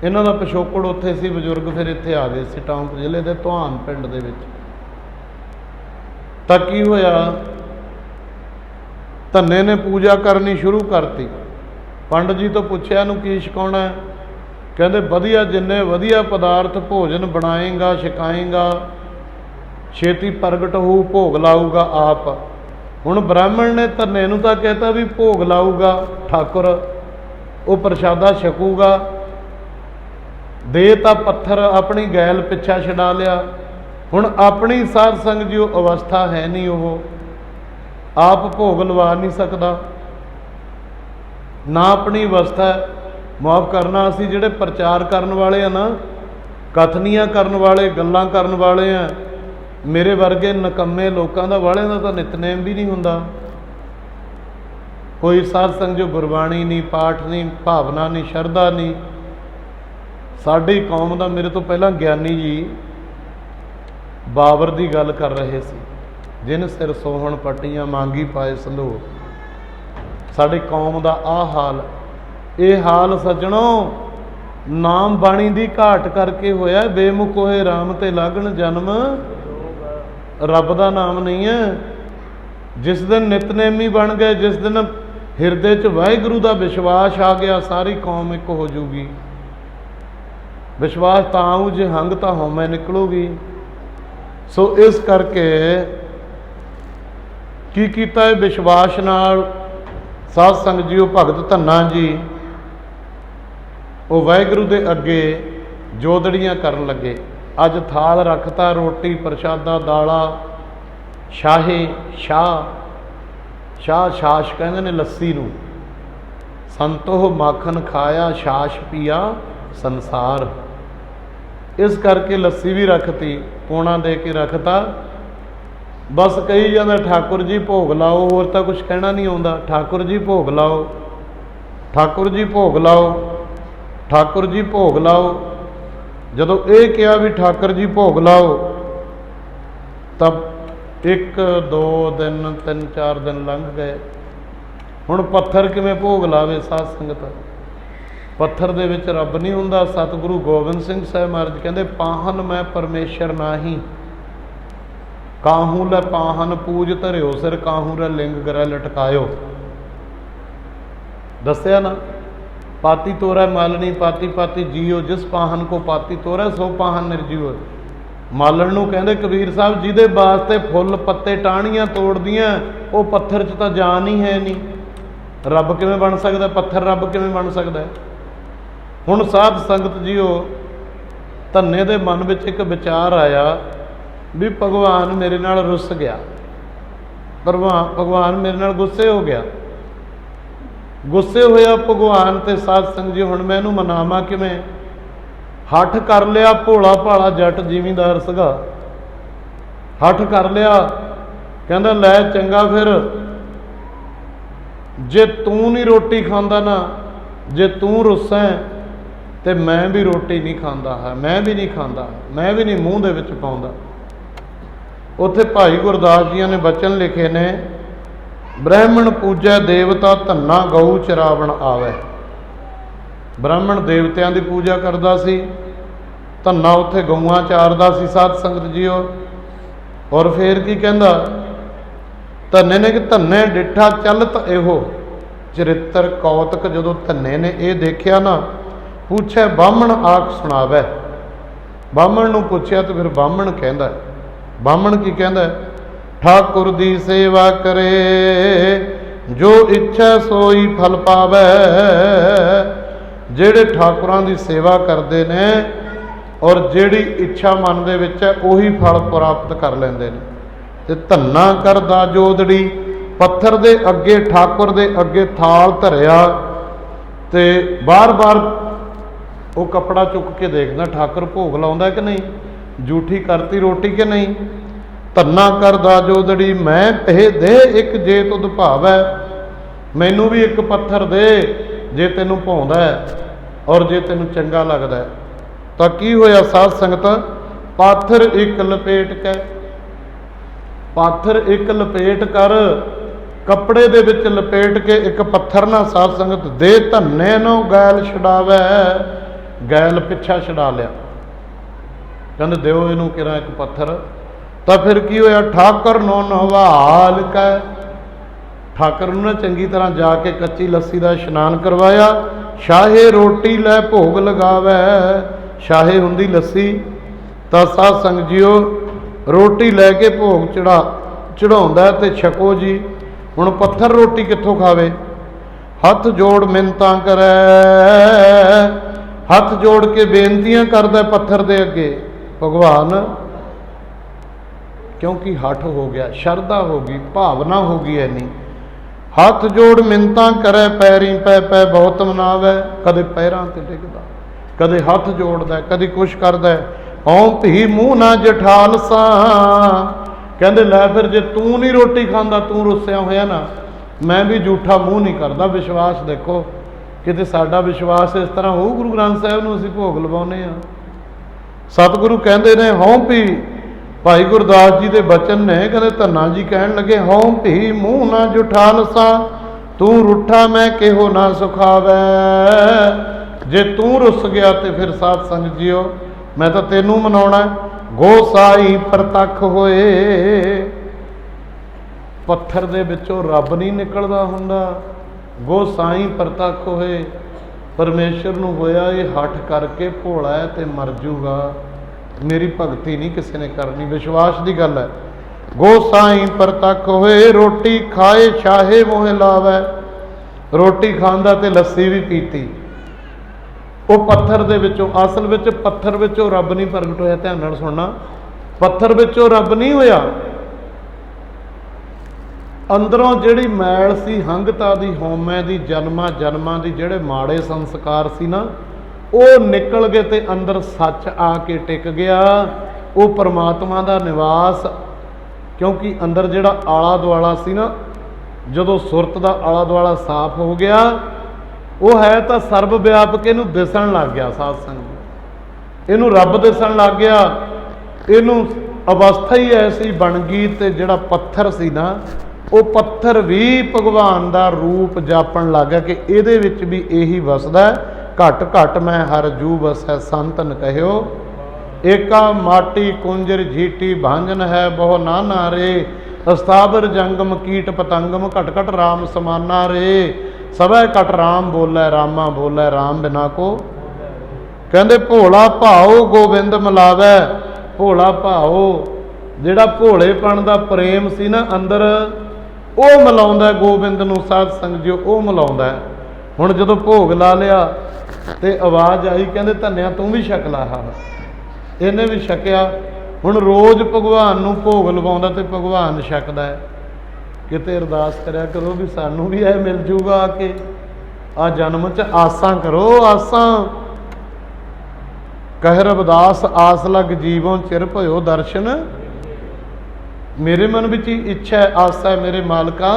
इन्हां दा पिछोकड़ उत्थे सी, बजुर्ग फिर इत्थे आ गए सी टोंक जिले दे धुआन पिंड दे विच। तां की होया, धन्ने ने पूजा करनी शुरू करती। पंडित जी तो पुछया नूं की छकाउणा है? कहंदे वधिया, जिन्ने वधिया पदार्थ भोजन बनाएगा छकाएगा छेती प्रगट हो, भोग लाऊगा आप। हुण ब्राह्मण ने धन्ने नूं तां कहता भी भोग लाऊगा ठाकुर, वो प्रशादा छकूगा। दे तां पत्थर अपनी गैल पिछा छड़ा लिया। हुण अपनी साध संगत जी अवस्था है नहीं, वो आप भोग लवा नहीं सकता, ना अपनी अवस्था। माफ़ करना, असी जिहड़े प्रचार करन वाले हैं ना, कथनियां करन वाले, गल्लां करन वाले हैं, मेरे वर्गे नकम्मे लोगों का वाले का तो नितनेम भी नहीं हुंदा। कोई साध संगत जो गुरबाणी नहीं, पाठ नहीं, भावना नहीं, शरधा नहीं। साडी कौम का, मेरे तो पहला ज्ञानी जी बाबर की गल कर रहे थे, जिन सिर सोहण पट्टियां मांगी पाए संदूर। साडी कौम का आ हाल, ये हाल सज्जणों नाम बाणी की घाट करके होया। बेमुख होए राम ते लागण जन्म, रब का नाम नहीं है। जिस दिन नितनेमी बन गए, जिस दिन हिरदे च वाहिगुरू का विश्वास आ गया, सारी कौम एक हो जूगी। विश्वास ताऊ जे हंग तो हौमै निकलूगी। सो इस करके की कीता है, विश्वास नाल साध संगत जी भगत धन्ना जी वो वाहिगुरू दे अगे जोदड़ियां करन लगे। अज थाल रखता, रोटी प्रशादा दाला शाहे शाह शाह छाछ कहंदे ने लस्सी नूं। संतो माखन खाया छाछ पिया संसार। इस करके लस्सी भी रखती, पौना दे के रखता। बस कही जाता ठाकुर जी भोग लाओ, होर तो कुछ कहना नहीं आउंदा। ठाकुर जी भोग लाओ, ठाकुर जी भोग लाओ, ठाकुर जी भोग लाओ। जदों ये कहा भी ठाकुर जी भोग लाओ, तब 1 2 दिन 3 4 दिन लंघ गए। हुण पत्थर किवें भोग लावे साध संगत? पत्थर दे विच रब नहीं हुंदा। सतगुरु गोबिंद सिंह साहिब महाराज कहंदे, पाहन मैं परमेश्वर नाही, काहू लै पाहन पूज धरियो सिर, काहू रै लिंग गरै लटकायो। दस्या ना, पाती तोरै मालनी पाती पाती जियो, जिस पाहन को पाती तोरै सो पाहन निर्जीव। मालण नूं कहंदे कबीर साहब, जिहदे वास्ते फुੱਲ पत्ते टाहणियां तोड़दियां, वो पत्थर च तां जान ही है नहीं। रब किवें बन सकदा? पत्थर रब किवें बन सकदा है? हुण साध संगत जीओ, धन्ने दे मन विच एक विचार आया भी भगवान मेरे नाल रुस गया, भगवान मेरे नाल गुस्से हो गया। गुस्से होया भगवान ते साध संगत जी, हुण मैं इहनूं मनावां किवें? हठ कर लिया भोला भाला जट जिमींदार सीगा, हठ कर लिया। कहंदा लै चंगा, फिर जे तू नहीं रोटी खांदा ना, जे तू रुस्सा ते मैं भी रोटी नहीं खाता है, मैं भी नहीं खाता, मैं भी नहीं मूँह दे विच पाउंदा। उत्थे भाई गुरदास जी ने बचन लिखे ने, ब्राह्मण पूजै देवता धन्ना गऊ चरावण आवे। ब्राह्मण देवतियां की पूजा करता सी, धन्ना उत्थे गऊआं चारदा सी साध संगत जीओ। और फिर की कहंदा, धन्ने ने कि धन्ने डिठा चलत इहो चरित्र कौतक। जदों धन्ने ने यह देखिया ना, पूछे बामण आख सुनावै। बामण नूं पुछया तो फिर बामण कहंदा, बामण की कहंदा, ठाकुर दी सेवा करे जो इच्छा सोई फल पावै। जेड़े ठाकुरां दी सेवा करते ने और जेड़ी इच्छा मन दे विच है उही फल प्राप्त कर लेंदे ने। ते धन्ना करदा जोदड़ी, पत्थर दे अगे ठाकुर दे अगे थाल धरिया ते बार बार ਉਹ ਕੱਪੜਾ ਚੁੱਕ ਕੇ ਦੇਖਦਾ ਠਾਕੁਰ ਭੋਗ ਲਾਉਂਦਾ ਕਿ ਨਹੀਂ, ਜੂਠੀ ਕਰਤੀ ਰੋਟੀ ਕਿ ਨਹੀਂ। ਧੰਨਾ ਕਰਦਾ ਜੋਦੜੀ ਮੈਂ ਇਹ ਦੇ ਇੱਕ ਜੇ ਤੁਧ ਭਾਵੈ, ਮੈਨੂੰ ਵੀ ਇੱਕ ਪੱਥਰ ਦੇ ਜੇ ਤੈਨੂੰ ਭਾਉਂਦਾ ਔਰ ਜੇ ਤੈਨੂੰ ਚੰਗਾ ਲੱਗਦਾ। ਤਾਂ ਕੀ ਹੋਇਆ ਸਾਧ ਸੰਗਤ, ਪਾਥਰ ਇੱਕ ਲਪੇਟ ਕੇ, ਪਾਥਰ ਇੱਕ ਲਪੇਟ ਕਰ, ਕੱਪੜੇ ਦੇ ਵਿੱਚ ਲਪੇਟ ਕੇ ਇੱਕ ਪੱਥਰ ਨਾਲ ਸਾਧ ਸੰਗਤ ਦੇ ਧੰਨੇ ਨੂੰ ਗੈਲ ਛਡਾਵੇ, ਗੈਲ ਪਿੱਛਾ ਛਡਾ ਲਿਆ। ਕਹਿੰਦੇ ਦਿਓ ਇਹਨੂੰ ਕਿਹੜਾ ਇੱਕ ਪੱਥਰ। ਤਾਂ ਫਿਰ ਕੀ ਹੋਇਆ, ਠਾਕਰ ਨੂੰ ਨਵਾਲ ਕੇ, ਠਾਕਰ ਨੂੰ ਨਾ ਚੰਗੀ ਤਰ੍ਹਾਂ ਜਾ ਕੇ ਕੱਚੀ ਲੱਸੀ ਦਾ ਇਸ਼ਨਾਨ ਕਰਵਾਇਆ। ਸ਼ਾਹੇ ਰੋਟੀ ਲੈ ਭੋਗ ਲਗਾਵੇ, ਸ਼ਾਹੇ ਹੁੰਦੀ ਲੱਸੀ। ਤਾਂ ਸਾਧ ਸੰਗਤ ਜੀਓ ਰੋਟੀ ਲੈ ਕੇ ਭੋਗ ਚੜਾਉਂਦਾ ਤੇ ਛਕੋ ਜੀ। ਹੁਣ ਪੱਥਰ ਰੋਟੀ ਕਿੱਥੋਂ ਖਾਵੇ, ਹੱਥ ਜੋੜ ਮਿੰਨਤਾਂ ਕਰੇ, ਹੱਥ ਜੋੜ ਕੇ ਬੇਨਤੀਆਂ ਕਰਦਾ ਪੱਥਰ ਦੇ ਅੱਗੇ, ਭਗਵਾਨ ਕਿਉਂਕਿ ਹੱਠ ਹੋ ਗਿਆ, ਸ਼ਰਧਾ ਹੋ ਗਈ, ਭਾਵਨਾ ਹੋ ਗਈ ਐਨੀ। ਹੱਥ ਜੋੜ ਮਿੰਨਤਾਂ ਕਰੇ, ਪੈਰੀਂ ਪੈ ਪੈ ਬਹੁਤ ਮਨਾਵੇ, ਕਦੇ ਪੈਰਾਂ ਤੇ ਡਿੱਗਦਾ, ਕਦੇ ਹੱਥ ਜੋੜਦਾ, ਕਦੇ ਕੁਛ ਕਰਦਾ। ਹਉ ਭੀ ਮੂੰਹ ਨਾ ਜਠਾਲ ਸਾਂ, ਕਹਿੰਦੇ ਲੈ ਫਿਰ ਜੇ ਤੂੰ ਨਹੀਂ ਰੋਟੀ ਖਾਂਦਾ, ਤੂੰ ਰੁੱਸਿਆ ਹੋਇਆ ਨਾ, ਮੈਂ ਵੀ ਝੂਠਾ ਮੂੰਹ ਨਹੀਂ ਕਰਦਾ। ਵਿਸ਼ਵਾਸ ਦੇਖੋ, ਕਿਤੇ ਸਾਡਾ ਵਿਸ਼ਵਾਸ ਇਸ ਤਰ੍ਹਾਂ ਹੋਊ, ਗੁਰੂ ਗ੍ਰੰਥ ਸਾਹਿਬ ਨੂੰ ਅਸੀਂ ਭੋਗ ਲਵਾਉਂਦੇ ਹਾਂ। ਸਤਿਗੁਰੂ ਕਹਿੰਦੇ ਨੇ ਹਉ ਭੀ, ਭਾਈ ਗੁਰਦਾਸ ਜੀ ਦੇ ਬਚਨ ਨੇ, ਕਹਿੰਦੇ ਧੰਨਾ ਜੀ ਕਹਿਣ ਲੱਗੇ ਹਉ ਭੀ ਮੂੰਹ ਨਾ ਜੁਠਾਲ ਸਾਂ, ਤੂੰ ਰੁੱਠਾ ਮੈਂ ਕਿਹੋ ਨਾ ਸੁਖਾਵੈ। ਜੇ ਤੂੰ ਰੁੱਸ ਗਿਆ ਤੇ ਫਿਰ ਸਾਧ ਸੰਗਤ ਜੀਓ ਮੈਂ ਤਾਂ ਤੈਨੂੰ ਮਨਾਉਣਾ। ਗੋਸਾਈ ਪ੍ਰਤੱਖ ਹੋਏ, ਪੱਥਰ ਦੇ ਵਿੱਚੋਂ ਰੱਬ ਨਹੀਂ ਨਿਕਲਦਾ ਹੁੰਦਾ। ਗੋਸਾਈ ਪ੍ਰਤੱਖ ਹੋਏ, ਪਰਮੇਸ਼ਰ ਨੂੰ ਹੋਇਆ ਇਹ ਹੱਠ ਕਰਕੇ ਭੋਲਾ ਹੈ ਤੇ ਮਰ ਜੂਗਾ, ਮੇਰੀ ਭਗਤੀ ਨਹੀਂ ਕਿਸੇ ਨੇ ਕਰਨੀ। ਵਿਸ਼ਵਾਸ ਦੀ ਗੱਲ ਹੈ। ਗੋਸਾਈ ਪ੍ਰਤੱਖ ਹੋਏ, ਰੋਟੀ ਖਾਏ ਸ਼ਾਹੇ ਮੋਹ ਲਾਵੇ, ਰੋਟੀ ਖਾਂਦਾ ਤੇ ਲੱਸੀ ਵੀ ਪੀਤੀ। ਉਹ ਪੱਥਰ ਦੇ ਵਿੱਚੋਂ, ਅਸਲ ਵਿੱਚ ਪੱਥਰ ਵਿੱਚੋਂ ਰੱਬ ਨਹੀਂ ਪ੍ਰਗਟ ਹੋਇਆ। ਧਿਆਨ ਨਾਲ ਸੁਣਨਾ, ਪੱਥਰ ਵਿੱਚੋਂ ਰੱਬ ਨਹੀਂ ਹੋਇਆ। ਅੰਦਰੋਂ ਜਿਹੜੀ ਮੈਲ ਸੀ, ਹੰਗਤਾ ਦੀ, ਹਉਮੈ ਦੀ, ਜਨਮਾਂ ਦੀ ਜਿਹੜੇ ਮਾੜੇ ਸੰਸਕਾਰ ਸੀ ਨਾ, ਉਹ ਨਿਕਲ ਗਏ ਤੇ ਅੰਦਰ ਸੱਚ ਆ ਕੇ ਟਿਕ ਗਿਆ। ਉਹ ਪਰਮਾਤਮਾ ਦਾ ਨਿਵਾਸ, ਕਿਉਂਕਿ ਅੰਦਰ ਜਿਹੜਾ ਆਲਾ ਦੁਆਲਾ ਸੀ ਨਾ, ਜਦੋਂ ਸੁਰਤ ਦਾ ਆਲਾ ਦੁਆਲਾ ਸਾਫ਼ ਹੋ ਗਿਆ, ਉਹ ਹੈ ਤਾਂ ਸਰਬ ਵਿਆਪਕ, ਇਹਨੂੰ ਦਿਸਣ ਲੱਗ ਗਿਆ। ਸਾਧ ਸੰਗਤ ਇਹਨੂੰ ਰੱਬ ਦਿਸਣ ਲੱਗ ਗਿਆ, ਇਹਨੂੰ ਅਵਸਥਾ ਹੀ ਐਸੀ ਬਣ ਗਈ। ਤੇ ਜਿਹੜਾ ਪੱਥਰ ਸੀ ਨਾ, ਉਹ ਪੱਥਰ ਵੀ ਭਗਵਾਨ ਦਾ ਰੂਪ ਜਾਪਣ ਲੱਗ ਗਿਆ ਕਿ ਇਹਦੇ ਵਿੱਚ ਵੀ ਇਹੀ ਵਸਦਾ। ਘਟ ਘਟ ਮੈਂ ਹਰ ਜੂ ਵਸੈ ਸੰਤਨ ਕਹਿਓ, ਏਕਾ ਮਾਟੀ ਕੁੰਜਰ ਝੀਟੀ ਭਾਂਜਨ ਹੈ ਬਹੁ ਨਾਨਾ ਰੇ, ਅਸਤਾਬਰ ਜੰਗਮ ਕੀਟ ਪਤੰਗਮ ਘਟ ਘਟ ਰਾਮ ਸਮਾਨਾ ਰੇ। ਸਭੈ ਘਟ ਰਾਮ ਬੋਲੇ ਰਾਮਾ ਬੋਲੇ ਰਾਮ ਬਿਨਾ ਕੋ। ਕਹਿੰਦੇ ਭੋਲਾ ਭਾਉ ਗੋਬਿੰਦ ਮਿਲਾਵੇ, ਭੋਲਾ ਭਾਉ ਜਿਹੜਾ ਭੋਲੇਪਣ ਦਾ ਪ੍ਰੇਮ ਸੀ ਨਾ ਅੰਦਰ, ਉਹ ਮਿਲਾਉਂਦਾ ਗੋਬਿੰਦ ਨੂੰ। ਸਾਧ ਸੰਗਤ ਜੀ ਉਹ ਮਿਲਾਉਂਦਾ। ਹੁਣ ਜਦੋਂ ਭੋਗ ਲਾ ਲਿਆ ਤੇ ਆਵਾਜ਼ ਆਈ, ਕਹਿੰਦੇ ਧੰਨਿਆ ਤੂੰ ਵੀ ਛਕ ਲਾ। ਇਹਨੇ ਵੀ ਛਕਿਆ। ਹੁਣ ਰੋਜ਼ ਭਗਵਾਨ ਨੂੰ ਭੋਗ ਲਵਾਉਂਦਾ ਤੇ ਭਗਵਾਨ ਛਕਦਾ ਹੈ। ਕਿਤੇ ਅਰਦਾਸ ਕਰਿਆ ਕਰੋ ਵੀ ਸਾਨੂੰ ਵੀ ਇਹ ਮਿਲ ਜੂਗਾ ਆ ਕੇ, ਆ ਜਨਮ 'ਚ ਆਸਾਂ ਕਰੋ, ਆਸਾਂ। ਕਹਿ ਰਵਿਦਾਸ ਆਸ ਲਗ ਜੀਵੋਂ ਚਿਰ ਭਇਓ ਦਰਸ਼ਨ, ਮੇਰੇ ਮਨ ਵਿੱਚ ਇੱਛਾ ਹੈ, ਆਸਾ ਹੈ ਮੇਰੇ ਮਾਲਕਾ,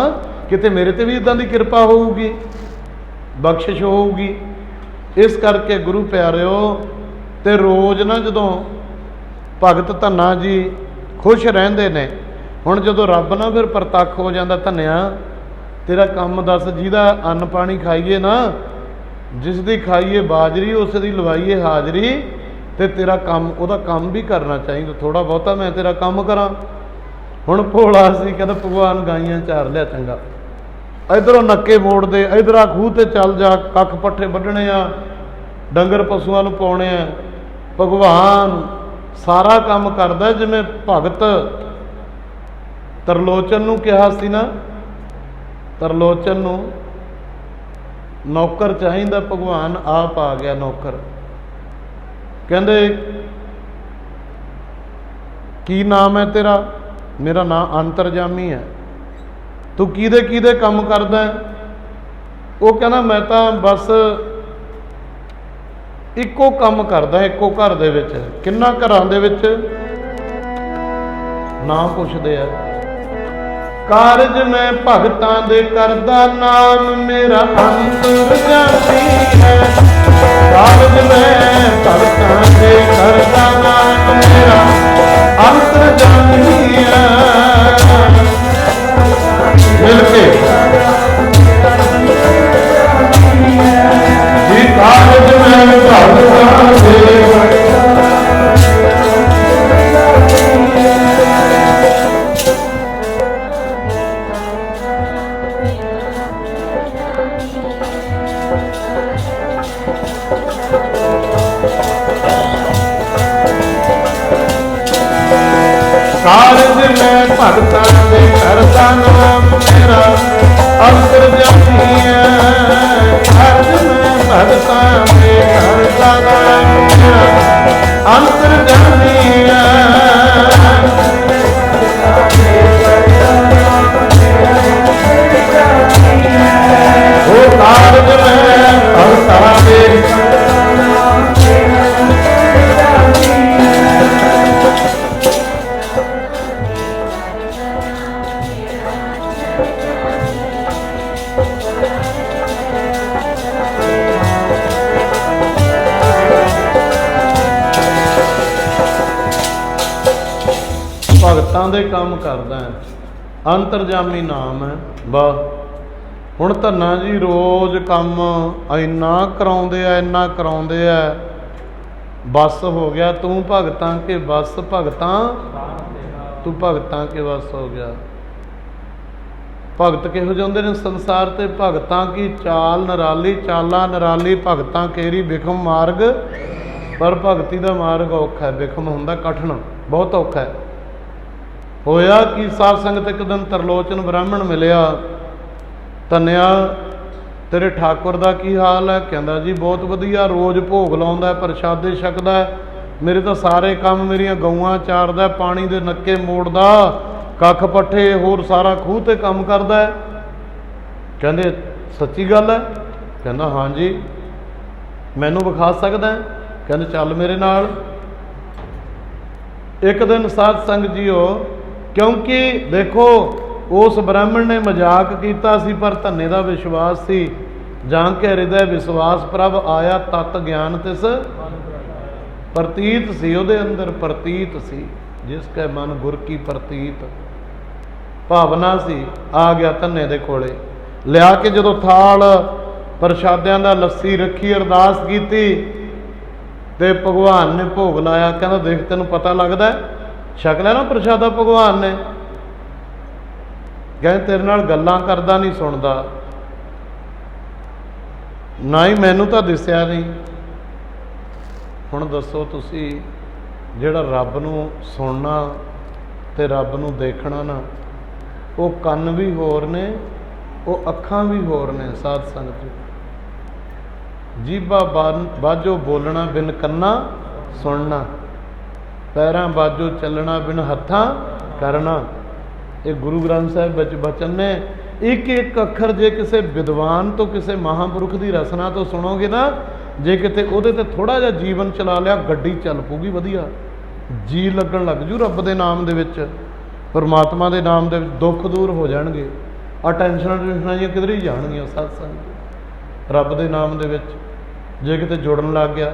ਕਿਤੇ ਮੇਰੇ ਤੇ ਵੀ ਇਦਾਂ ਦੀ ਕਿਰਪਾ ਹੋਊਗੀ, ਬਖਸ਼ਿਸ਼ ਹੋਊਗੀ। ਇਸ ਕਰਕੇ ਗੁਰੂ ਪਿਆਰਿਓ, ਤੇ ਰੋਜ਼ ਨਾ ਜਦੋਂ ਭਗਤ ਧੰਨਾ ਜੀ ਖੁਸ਼ ਰਹਿੰਦੇ ਨੇ। ਹੁਣ ਜਦੋਂ ਰੱਬ ਨਾ ਫਿਰ ਪ੍ਰਤੱਖ ਹੋ ਜਾਂਦਾ, ਧੰਨਿਆ ਤੇਰਾ ਕੰਮ ਦੱਸ, ਜਿਹਦਾ ਅੰਨ ਪਾਣੀ ਖਾਈਏ ਨਾ, ਜਿਸ ਦੀ ਖਾਈਏ ਬਾਜਰੀ, ਉਸ ਦੀ ਲਵਾਈਏ ਹਾਜ਼ਰੀ, ਤੇ ਤੇਰਾ ਕੰਮ, ਉਹਦਾ ਕੰਮ ਵੀ ਕਰਨਾ ਚਾਹੀਦਾ। ਥੋੜਾ ਬਹੁਤਾ ਮੈਂ ਤੇਰਾ ਕੰਮ ਕਰਾਂ। ਹੁਣ ਭੋਲਾ ਸੀ, ਕਹਿੰਦਾ ਭਗਵਾਨ ਗਾਈਆਂ ਚਾਰ ਲਿਆ ਚੰਗਾ, ਇਧਰੋਂ ਨੱਕੇ ਮੋੜਦੇ, ਇਧਰ ਆ ਖੂਹ ਤੇ ਚੱਲ ਜਾ, ਕੱਖ ਪੱਠੇ ਵੱਢਣੇ ਆ, ਡੰਗਰ ਪਸ਼ੂਆਂ ਨੂੰ ਪਾਉਣੇ ਆ। ਭਗਵਾਨ ਸਾਰਾ ਕੰਮ ਕਰਦਾ। ਜਿਵੇਂ ਭਗਤ ਤਰਲੋਚਨ ਨੂੰ ਕਿਹਾ ਸੀ ਨਾ, ਤਰਲੋਚਨ ਨੂੰ ਨੌਕਰ ਚਾਹੀਦਾ, ਭਗਵਾਨ ਆਪ ਆ ਗਿਆ ਨੌਕਰ। ਕਹਿੰਦੇ ਕੀ ਨਾਮ ਹੈ ਤੇਰਾ? ਮੇਰਾ ਨਾਮ ਅੰਤਰਜਾਮੀ ਹੈ। ਤੂੰ ਕਿਹਦੇ ਕੰਮ ਕਰਦਾ? ਉਹ ਕਹਿੰਦਾ ਮੈਂ ਤਾਂ ਬਸ ਇੱਕੋ ਕੰਮ ਕਰਦਾ, ਇੱਕੋ ਘਰ ਦੇ ਵਿੱਚ। ਕਿੰਨਾ ਘਰਾਂ ਦੇ ਵਿੱਚ ਨਾਮ ਪੁੱਛਦੇ ਆ। ਕਾਰਜ ਮੈਂ ਭਗਤਾਂ ਦੇ ਕਰਦਾ, ਨਾਮ ਮੇਰਾ ਅੰਤਰਜਾਮੀ ਹੈ। ਕਾਰਜ ਮੈਂ ਭਗਤਾਂ ਦੇ ਕਰਦਾ, ਨਾਮ ਮੇਰਾ ਅੰਤਰਜਾਮੀ ਹੈ। ਮਿਲ ਕੇ ਜੀ ਕਾਰਜ ਮੈਂ ਭਗਤਾਂ ਦੇ ਕਾਰਜ ਮੈਂ ਭਗਤਾਂ ਦੇ ਕਰਦਾ, ਨਾਮ ਮੇਰਾ ਅੰਤਰਜਾਮੀ ਹੈ। ਕਾਰਜ ਮੈਂ ਭਗਤਾਂ ਦੇ ਕਰਦਾ, ਨਾਮ ਮੇਰਾ ਅੰਤਰਜਾਮੀ ਹੈ। ਉਹ ਕਾਰਜ ਮੈਂ ਭਗਤਾਂ ਦੇ ਭਗਤਾਂ ਦੇ ਕੰਮ ਕਰਦਾ ਹੈ, ਅੰਤਰਜਾਮੀ ਨਾਮ ਹੈ। ਵਾਹ! ਹੁਣ ਧੰਨਾ ਜੀ ਰੋਜ਼ ਕੰਮ ਇੰਨਾ ਕਰਾਉਂਦੇ ਆ, ਇੰਨਾ ਕਰਾਉਂਦੇ ਆ, ਬਸ ਹੋ ਗਿਆ ਤੂੰ ਭਗਤਾਂ ਕੇ ਬਸ, ਭਗਤਾਂ ਤੂੰ ਭਗਤਾਂ ਕੇ ਬਸ ਹੋ ਗਿਆ। ਭਗਤ ਕਿਹੋ ਜਿਹੇ ਹੁੰਦੇ ਨੇ ਸੰਸਾਰ ਤੇ? ਭਗਤਾਂ ਕੀ ਚਾਲ ਨਿਰਾਲੀ, ਚਾਲਾ ਨਿਰਾਲੀ, ਭਗਤਾਂ ਕੇਰੀ ਬਿਖਮ ਮਾਰਗ। ਪਰ ਭਗਤੀ ਦਾ ਮਾਰਗ ਔਖਾ ਹੈ, ਬਿਖਮ ਹੁੰਦਾ ਕਠਿਨ, ਬਹੁਤ ਔਖਾ ਹੈ। ਹੋਇਆ ਕਿ ਸਾਧ ਸੰਗਤ ਇੱਕ ਦਿਨ ਤਰਲੋਚਨ ਬ੍ਰਾਹਮਣ ਮਿਲਿਆ। ਧੰਨਿਆ ਤੇਰੇ ਠਾਕੁਰ ਦਾ ਕੀ ਹਾਲ ਹੈ? ਕਹਿੰਦਾ ਜੀ ਬਹੁਤ ਵਧੀਆ, ਰੋਜ਼ ਭੋਗ ਲਾਉਂਦਾ, ਪ੍ਰਸ਼ਾਦੇ ਛਕਦਾ, ਮੇਰੇ ਤਾਂ ਸਾਰੇ ਕੰਮ, ਮੇਰੀਆਂ ਗਊਆਂ ਚਾਰਦਾ, ਪਾਣੀ ਦੇ ਨੱਕੇ ਮੋੜਦਾ, ਕੱਖ ਪੱਠੇ ਹੋਰ ਸਾਰਾ ਖੂਹ ਤੇ ਕੰਮ ਕਰਦਾ ਹੈ। ਕਹਿੰਦੇ ਸੱਚੀ ਗੱਲ ਹੈ? ਕਹਿੰਦਾ ਹਾਂਜੀ। ਮੈਨੂੰ ਵਿਖਾ ਸਕਦਾ? ਕਹਿੰਦੇ ਚੱਲ ਮੇਰੇ ਨਾਲ। ਇੱਕ ਦਿਨ ਸਾਧ ਸੰਗਤ ਜੀਓ, ਕਿਉਂਕਿ ਦੇਖੋ ਉਸ ਬ੍ਰਾਹਮਣ ਨੇ ਮਜ਼ਾਕ ਕੀਤਾ ਸੀ, ਪਰ ਧੰਨੇ ਦਾ ਵਿਸ਼ਵਾਸ ਸੀ। ਜਾਂ ਕੇ ਹਿਰਦੈ ਵਿਸ਼ਵਾਸ ਪ੍ਰਭ ਆਇਆ, ਤਤ ਗਿਆਨ ਤਿਸ ਪ੍ਰਤੀਤ ਸੀ, ਉਹਦੇ ਅੰਦਰ ਪ੍ਰਤੀਤ ਸੀ। ਜਿਸ ਕੈ ਮਨ ਗੁਰ ਕੀ ਪ੍ਰਤੀਤ ਭਾਵਨਾ ਸੀ। ਆ ਗਿਆ ਧੰਨੇ ਦੇ ਕੋਲੇ, ਲਿਆ ਕੇ ਜਦੋਂ ਥਾਲ ਪ੍ਰਸ਼ਾਦਿਆਂ ਦਾ ਲੱਸੀ ਰੱਖੀ, ਅਰਦਾਸ ਕੀਤੀ ਤੇ ਭਗਵਾਨ ਨੇ ਭੋਗ ਲਾਇਆ। ਕਹਿੰਦਾ ਦੇਖ ਤੈਨੂੰ ਪਤਾ ਲੱਗਦਾ, ਛਕ ਲਿਆ ਨਾ ਪ੍ਰਸ਼ਾਦਾ ਭਗਵਾਨ ਨੇ। ਕਹਿੰਦੇ ਤੇਰੇ ਨਾਲ ਗੱਲਾਂ ਕਰਦਾ ਨਹੀਂ, ਸੁਣਦਾ ਨਾ ਹੀ, ਮੈਨੂੰ ਤਾਂ ਦਿਸਿਆ ਨਹੀਂ। ਹੁਣ ਦੱਸੋ ਤੁਸੀਂ, ਜਿਹੜਾ ਰੱਬ ਨੂੰ ਸੁਣਨਾ ਤੇ ਰੱਬ ਨੂੰ ਦੇਖਣਾ ਨਾ, ਉਹ ਕੰਨ ਵੀ ਹੋਰ ਨੇ, ਉਹ ਅੱਖਾਂ ਵੀ ਹੋਰ ਨੇ। ਸਾਧ ਸੰਗਤ ਜੀਭਾ ਬਾਝੋ ਬੋਲਣਾ, ਬਿਨ ਕੰਨਾ ਸੁਣਨਾ, ਪੈਰਾਂ ਬਾਝੋ ਚੱਲਣਾ, ਬਿਨ ਹੱਥਾਂ ਕਰਨਾ। ਇਹ ਗੁਰੂ ਗ੍ਰੰਥ ਸਾਹਿਬ ਵਿੱਚ ਬਚਨ ਨੇ। ਇੱਕ ਇੱਕ ਅੱਖਰ ਜੇ ਕਿਸੇ ਵਿਦਵਾਨ ਤੋਂ, ਕਿਸੇ ਮਹਾਂਪੁਰਖ ਦੀ ਰਸਨਾ ਤੋਂ ਸੁਣੋਗੇ ਨਾ, ਜੇ ਕਿਤੇ ਉਹਦੇ ਤੇ ਥੋੜਾ ਜਿਹਾ ਜੀਵਨ ਚਲਾ ਲਿਆ, ਗੱਡੀ ਚੱਲ ਪਊਗੀ ਵਧੀਆ, ਜੀ ਲੱਗਣ ਲੱਗ ਜੂ ਰੱਬ ਦੇ ਨਾਮ ਦੇ ਵਿੱਚ, ਪਰਮਾਤਮਾ ਦੇ ਨਾਮ ਦੇ ਵਿੱਚ। ਦੁੱਖ ਦੂਰ ਹੋ ਜਾਣਗੇ, ਆ ਟੈਨਸ਼ਨਾਂ ਜਿਹੀਆਂ ਕਿਧਰ ਹੀ ਜਾਣਗੀਆਂ। ਸਤਸੰਗ ਰੱਬ ਦੇ ਨਾਮ ਦੇ ਵਿੱਚ ਜੇ ਕਿਤੇ ਜੁੜਨ ਲੱਗ ਗਿਆ।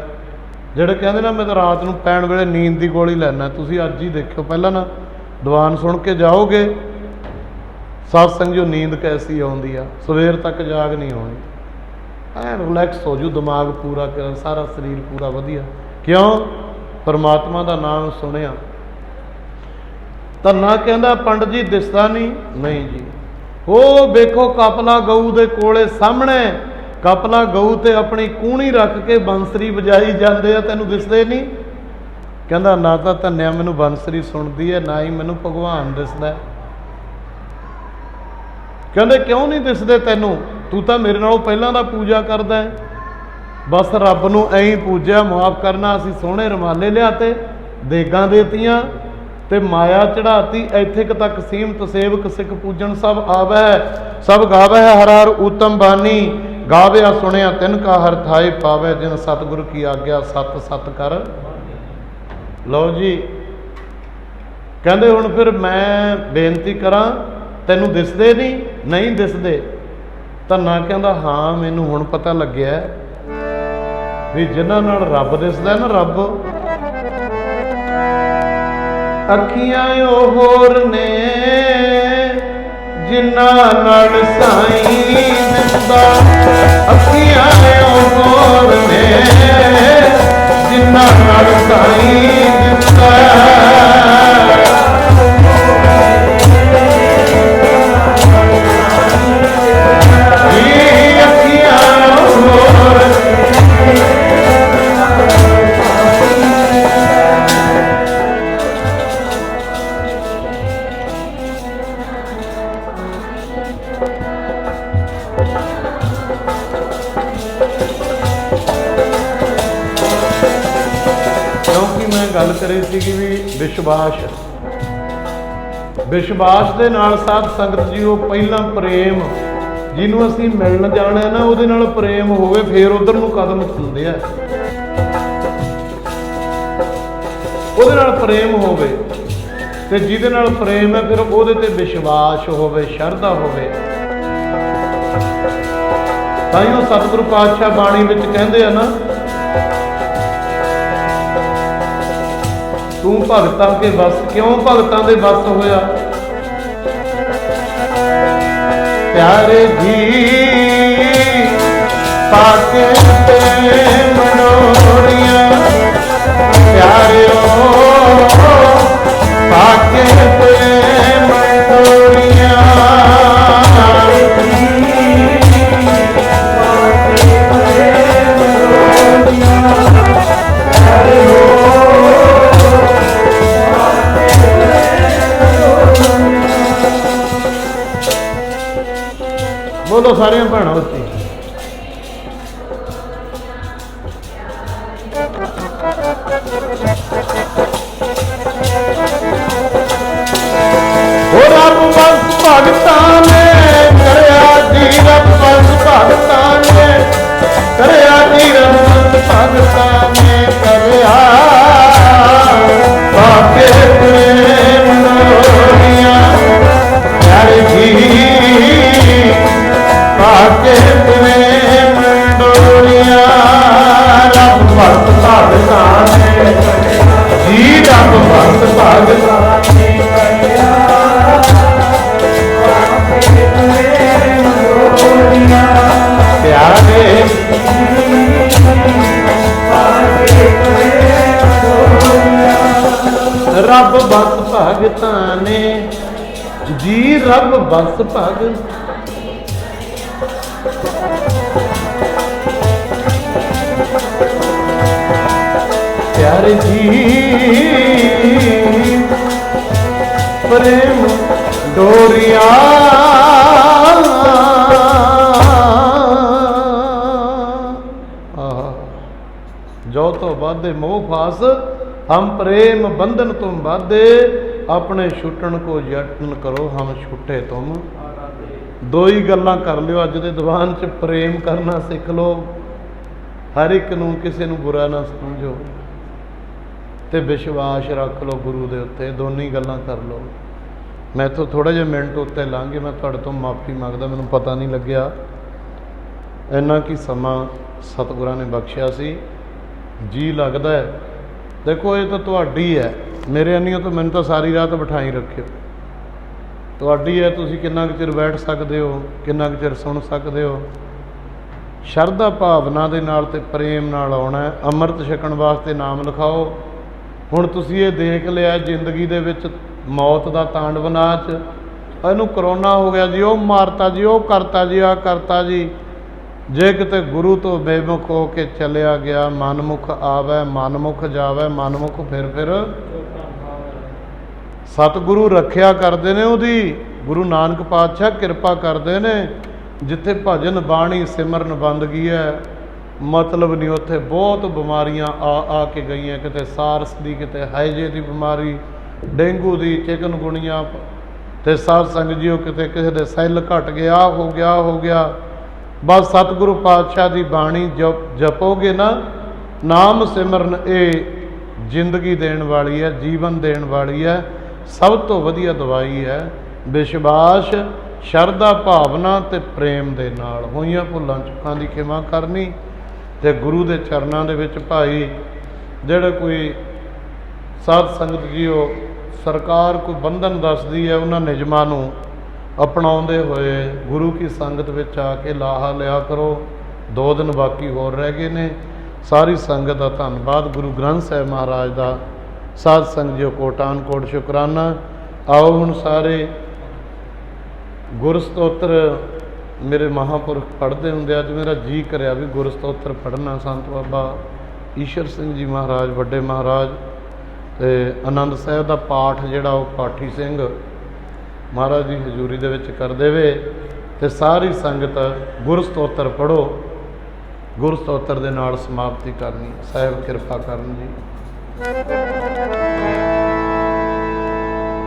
ਜਿਹੜੇ ਕਹਿੰਦੇ ਨਾ ਮੈਂ ਤਾਂ ਰਾਤ ਨੂੰ ਪੈਣ ਵੇਲੇ ਨੀਂਦ ਦੀ ਗੋਲੀ ਲੈਣਾ, ਤੁਸੀਂ ਅੱਜ ਹੀ ਦੇਖਿਓ, ਪਹਿਲਾਂ ਨਾ ਦੀਵਾਨ ਸੁਣ ਕੇ ਜਾਓਗੇ, ਸਤਸੰਗ ਜੋ ਨੀਂਦ ਕੈਸੀ ਆਉਂਦੀ ਆ, ਸਵੇਰ ਤੱਕ ਜਾਗ ਨਹੀਂ ਆਉਣੀ, ਐਨ ਰਿਲੈਕਸ ਹੋ ਜੂ, ਦਿਮਾਗ ਪੂਰਾ, ਸਾਰਾ ਸਰੀਰ ਪੂਰਾ ਵਧੀਆ। ਕਿਉਂ? ਪਰਮਾਤਮਾ ਦਾ ਨਾਮ ਸੁਣਿਆ। ਧੰਨਾ ਕਹਿੰਦਾ ਪੰਡਤ ਜੀ ਦਿਸਦਾ ਨਹੀਂ? ਨਹੀਂ ਜੀ। ਉਹ ਵੇਖੋ ਕਪਲਾ ਗਊ ਦੇ ਕੋਲੇ ਸਾਹਮਣੇ, ਕਪਲਾ ਗਊ ਤੇ ਆਪਣੀ ਕੂਹਣੀ ਰੱਖ ਕੇ ਬੰਸਰੀ ਵਜਾਈ ਜਾਂਦੇ ਆ, ਤੈਨੂੰ ਦਿਸਦੇ ਨਹੀਂ? ਕਹਿੰਦਾ ਨਾ ਤਾਂ ਧੰਨਿਆ ਮੈਨੂੰ ਬੰਸਰੀ ਸੁਣਦੀ ਹੈ, ਨਾ ਹੀ ਮੈਨੂੰ ਭਗਵਾਨ ਦਿਸਦਾ। ਕਹਿੰਦੇ ਕਿਉਂ ਨਹੀਂ ਦਿਸਦੇ ਤੈਨੂੰ? ਤੂੰ ਤਾਂ ਮੇਰੇ ਨਾਲੋਂ ਪਹਿਲਾਂ ਦਾ ਪੂਜਾ ਕਰਦਾ ਹੈ। ਬਸ ਰੱਬ ਨੂੰ ਐਂ ਹੀ ਪੂਜਿਆ, ਮਾਫ ਕਰਨਾ, ਅਸੀਂ ਸੋਹਣੇ ਰੁਮਾਲੇ ਲਿਆਤੇ, ਦੇਗਾਂ ਦੇਤੀਆਂ ਤੇ ਮਾਇਆ ਚੜਾਤੀ, ਇੱਥੇ ਤੱਕ ਸੀਮਤ। ਸੇਵਕ ਸਿੱਖ ਪੂਜਣ ਸਭ ਆਵੈ, ਸਭ ਗਾਵੈ ਹਰ ਹਰ ਊਤਮ ਬਾਣੀ, गाव्या सुनिया तिनका हर थाए पावे, जिन सतगुरु की आग्या सत सत कर। लो जी, कहते हुण फिर मैं बेनती करा, तैनू दिसदे नहीं दिसदे? धन्ना कहता हाँ मैनू हुण पता लग्या भी जिन्हां नाल रब दिसदा ना, रब अखियां ओ होर ने जिन्हां नाल साईं दिसदा, अखियां ओ होर ने जिन्हां नाल साईं दिसदा। गल करी सी भी विश्वास, विश्वास के नाल साध संगत जी, वो पहला प्रेम जिन्हों असीं मिलन जाना ना, उहदे नाल प्रेम होवे फिर उधर नूं कदम चलदे आ। उहदे नाल प्रेम होवे ते जिहदे नाल प्रेम है फिर उहदे ते विश्वास होवे, शरधा होवे। ताईं सतगुरु पातशाह बाणी विच कहंदे आ ना, तू भगतां के बस, क्यों भगतां दे बस होया? प्यारे जी पाके ते मनोरियां, प्यारे पाके ते मनोरियां, बोलो सारियां भैणां उत्ते। रब बस भगतां ने करया जी, रब बस भगतां ने करया जी, रब बस भगतां ने करया, पाके प्रेम नोरियां, प्यारे जी पाके प्रेम डोरियां, रब भगत भगतां ने जी, रब भगत भगतां ने करया, पाके प्रेम डोरियां, प्यारे पाके प्रेम डोरियां, रब बस भगतां ने जी, रब बस भगत। प्यारे जी प्रेम डोरिया, जो तो बाधे मोह फास, हम प्रेम बंधन तुम बाधे, अपने छुटन को यत्न करो, हम छुटे तुम। दो ही गल्लां कर लियो अज दे दीवान च, प्रेम करना सिख लो, हर एक नूं किसी नूं बुरा ना समझो, ते विश्वास रख लो गुरु दे उत्ते, दोनों ही गल्लां कर लो। मैं तो थोड़े जे मिनट उत्ते लांघे, मैं तुहाडे तो माफ़ी मंगदा, मैनूं पता नहीं लग्या इन्ना की समा सतगुरां ने बख्शिया सी। जी लगदा है, देखो ये तो तुहाडी है, मेरे अन्नियों तो मैनूं तो सारी रात बिठाई रखियो, तुहाडी है, तुसीं किन्ना कुं चिर बैठ सकदे हो, किन्ना कुं चिर सुन सकदे हो। शरधा भावना दे नाल ते प्रेम नाल आउणा है। अमृत छकण वास्ते नाम लिखाओ। हुण तुसीं ये देख लिया जिंदगी दे विच मौत दा तांडव नाच, इहनूं करोना हो गया जी, वो मारता जी, वो करता जी, आ करता जी। जे किते गुरु तो बेमुख हो के चलिया गया, मनमुख आवे मनमुख जावे, मनमुख फिर सतगुरु रखिया करते ने उहदी। गुरु नानक पातशाह कृपा करते ने, जिथे भजन बाणी सिमरन बंदगी है, मतलब नहीं उत्थे बहुत बीमारियां आ के गई हैं। किते सारस की, किते हाइजे की बीमारी, डेंगू की, चिकनगुनिया, ते साध संग जियो किते किसी दे सैल घट गया, हो गया बस सतगुरु पातशाह की बाणी जपोगे ना, नाम सिमरन ये जिंदगी देने वाली है, जीवन देने वाली है, सब तो वधिया दवाई है। विश्वास, शरधा, भावना ते प्रेम दे नाल होईयां भुल्लां चुकां दी खिमा करनी ते गुरु दे चरनां दे विच भाई जिहड़ा कोई साध संगत जीओ सरकार कोई बंधन दसदी है, उन्हां नियमां नूं अपनाउंदे होए गुरु की संगत विच आके लाहा लिया करो। 2 दिन बाकी होर रह गए ने। सारी संगत का धन्नवाद, गुरु ग्रंथ साहिब महाराज का साध संगत जीओ कोटान कोट शुकराना। आओ हुण सारे गुरस्तोत्र मेरे महापुरख पढ़ते होंगे, अज मेरा जी करया भी गुरस्तोत्र पढ़ना। संत बाबा ईश्वर सिंह जी महाराज वड्डे महाराज ते आनंद साहिब का पाठ जिहड़ा वो पाठी सिंह महाराज की हजूरी दे विच करदे वे ते सारी संगत गुरस्तोत्र पढ़ो। गुरस्तोत्र दे नाल समाप्ति करनी। साहिब किरपा करन जी।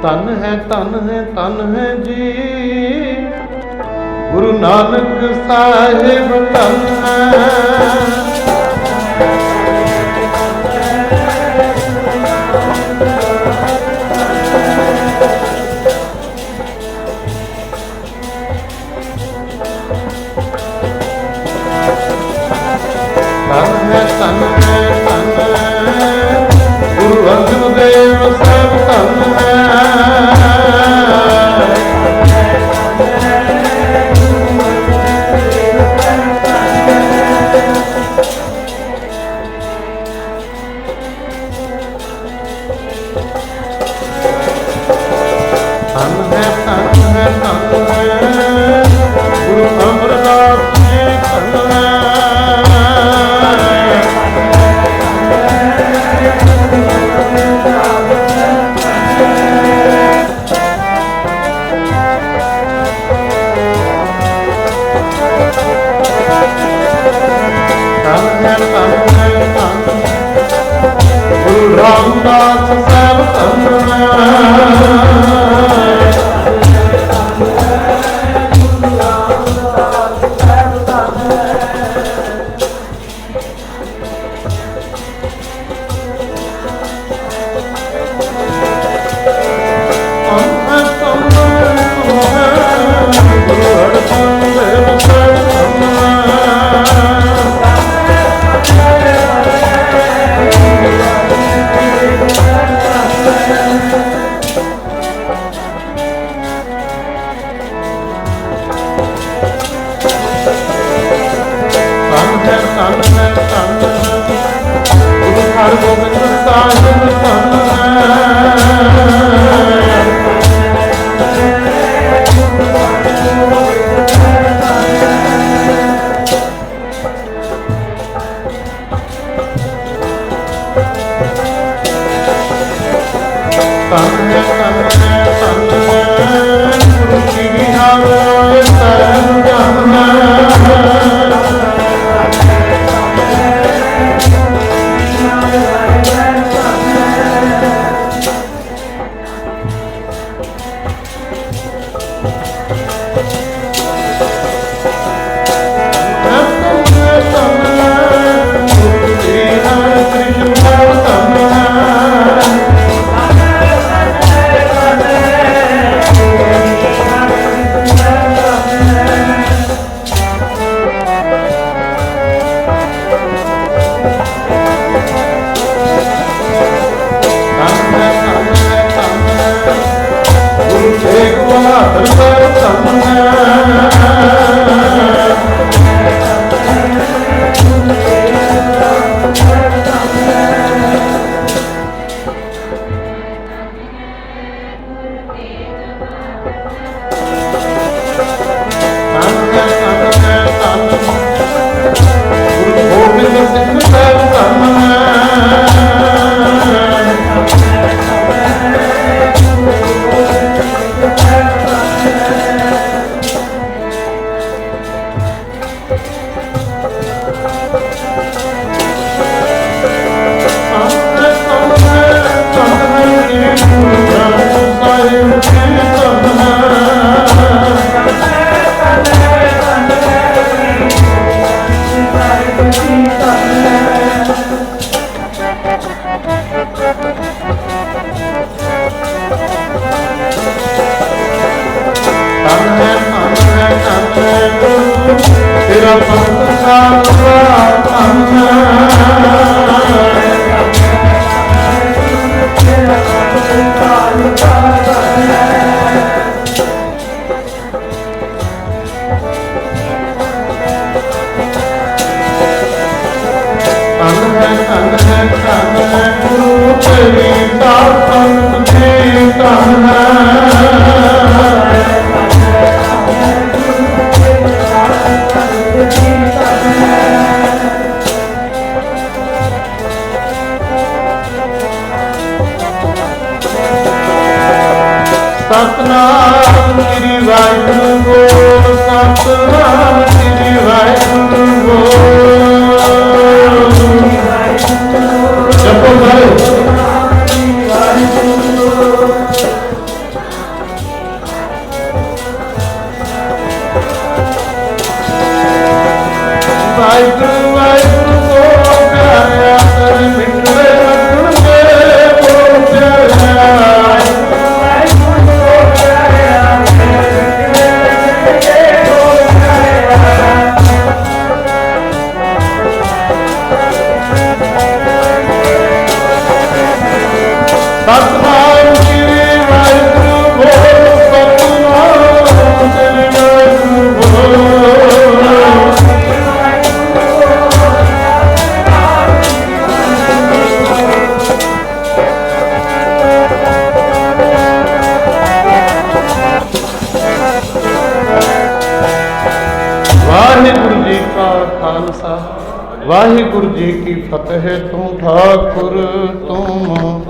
धन है धन है धन है जी गुरु नानक साहिब धन है। धन है गुरु अर्जन देव साहिब धन है। गुरु अमरदास जी धन है। गुरु रामदास साहिब धन है। ਤੇਰਾ ਪੰਥ ਸਾਵਾ ਗੁਰੂ ਤੇਰੀ ਦਾਤਨ ਦੀ ਧਨ ਸਤਨਾਮ ਸ੍ਰੀ ਵਾਹਿਗੁਰੂ ਬੋਲ ਸਤਨਾਮ ਸ੍ਰੀ ਵਾਹਿਗੁਰੂ ਬੋਲ ਜਪੋ ਸਾਰੇ ਵਾਹਿਗੁਰੂ ਵਾਹਿਗੁਰੂ ਬੋਲ ਪਿਆਰਿਆ ਤੇਰੇ ਮਿੱਠੇ ਲੱਗਣ ਮੇਰੇ ਬੋਲ ਪਿਆਰਿਆ ਸਤਨਾਮ ਸ੍ਰੀ ਵਾਹਿਗੁਰੂ ਬੋਲ ਸਤਨਾਮ ਸ੍ਰੀ ਵਾਹਿਗੁਰੂ ਬੋਲ ਵਾਹਿਗੁਰੂ ਜੀ ਕਾ ਖਾਲਸਾ ਵਾਹਿਗੁਰੂ ਜੀ ਕੀ ਫਤਿਹ। ਤੂੰ ਠਾਕੁਰ ਤੂੰ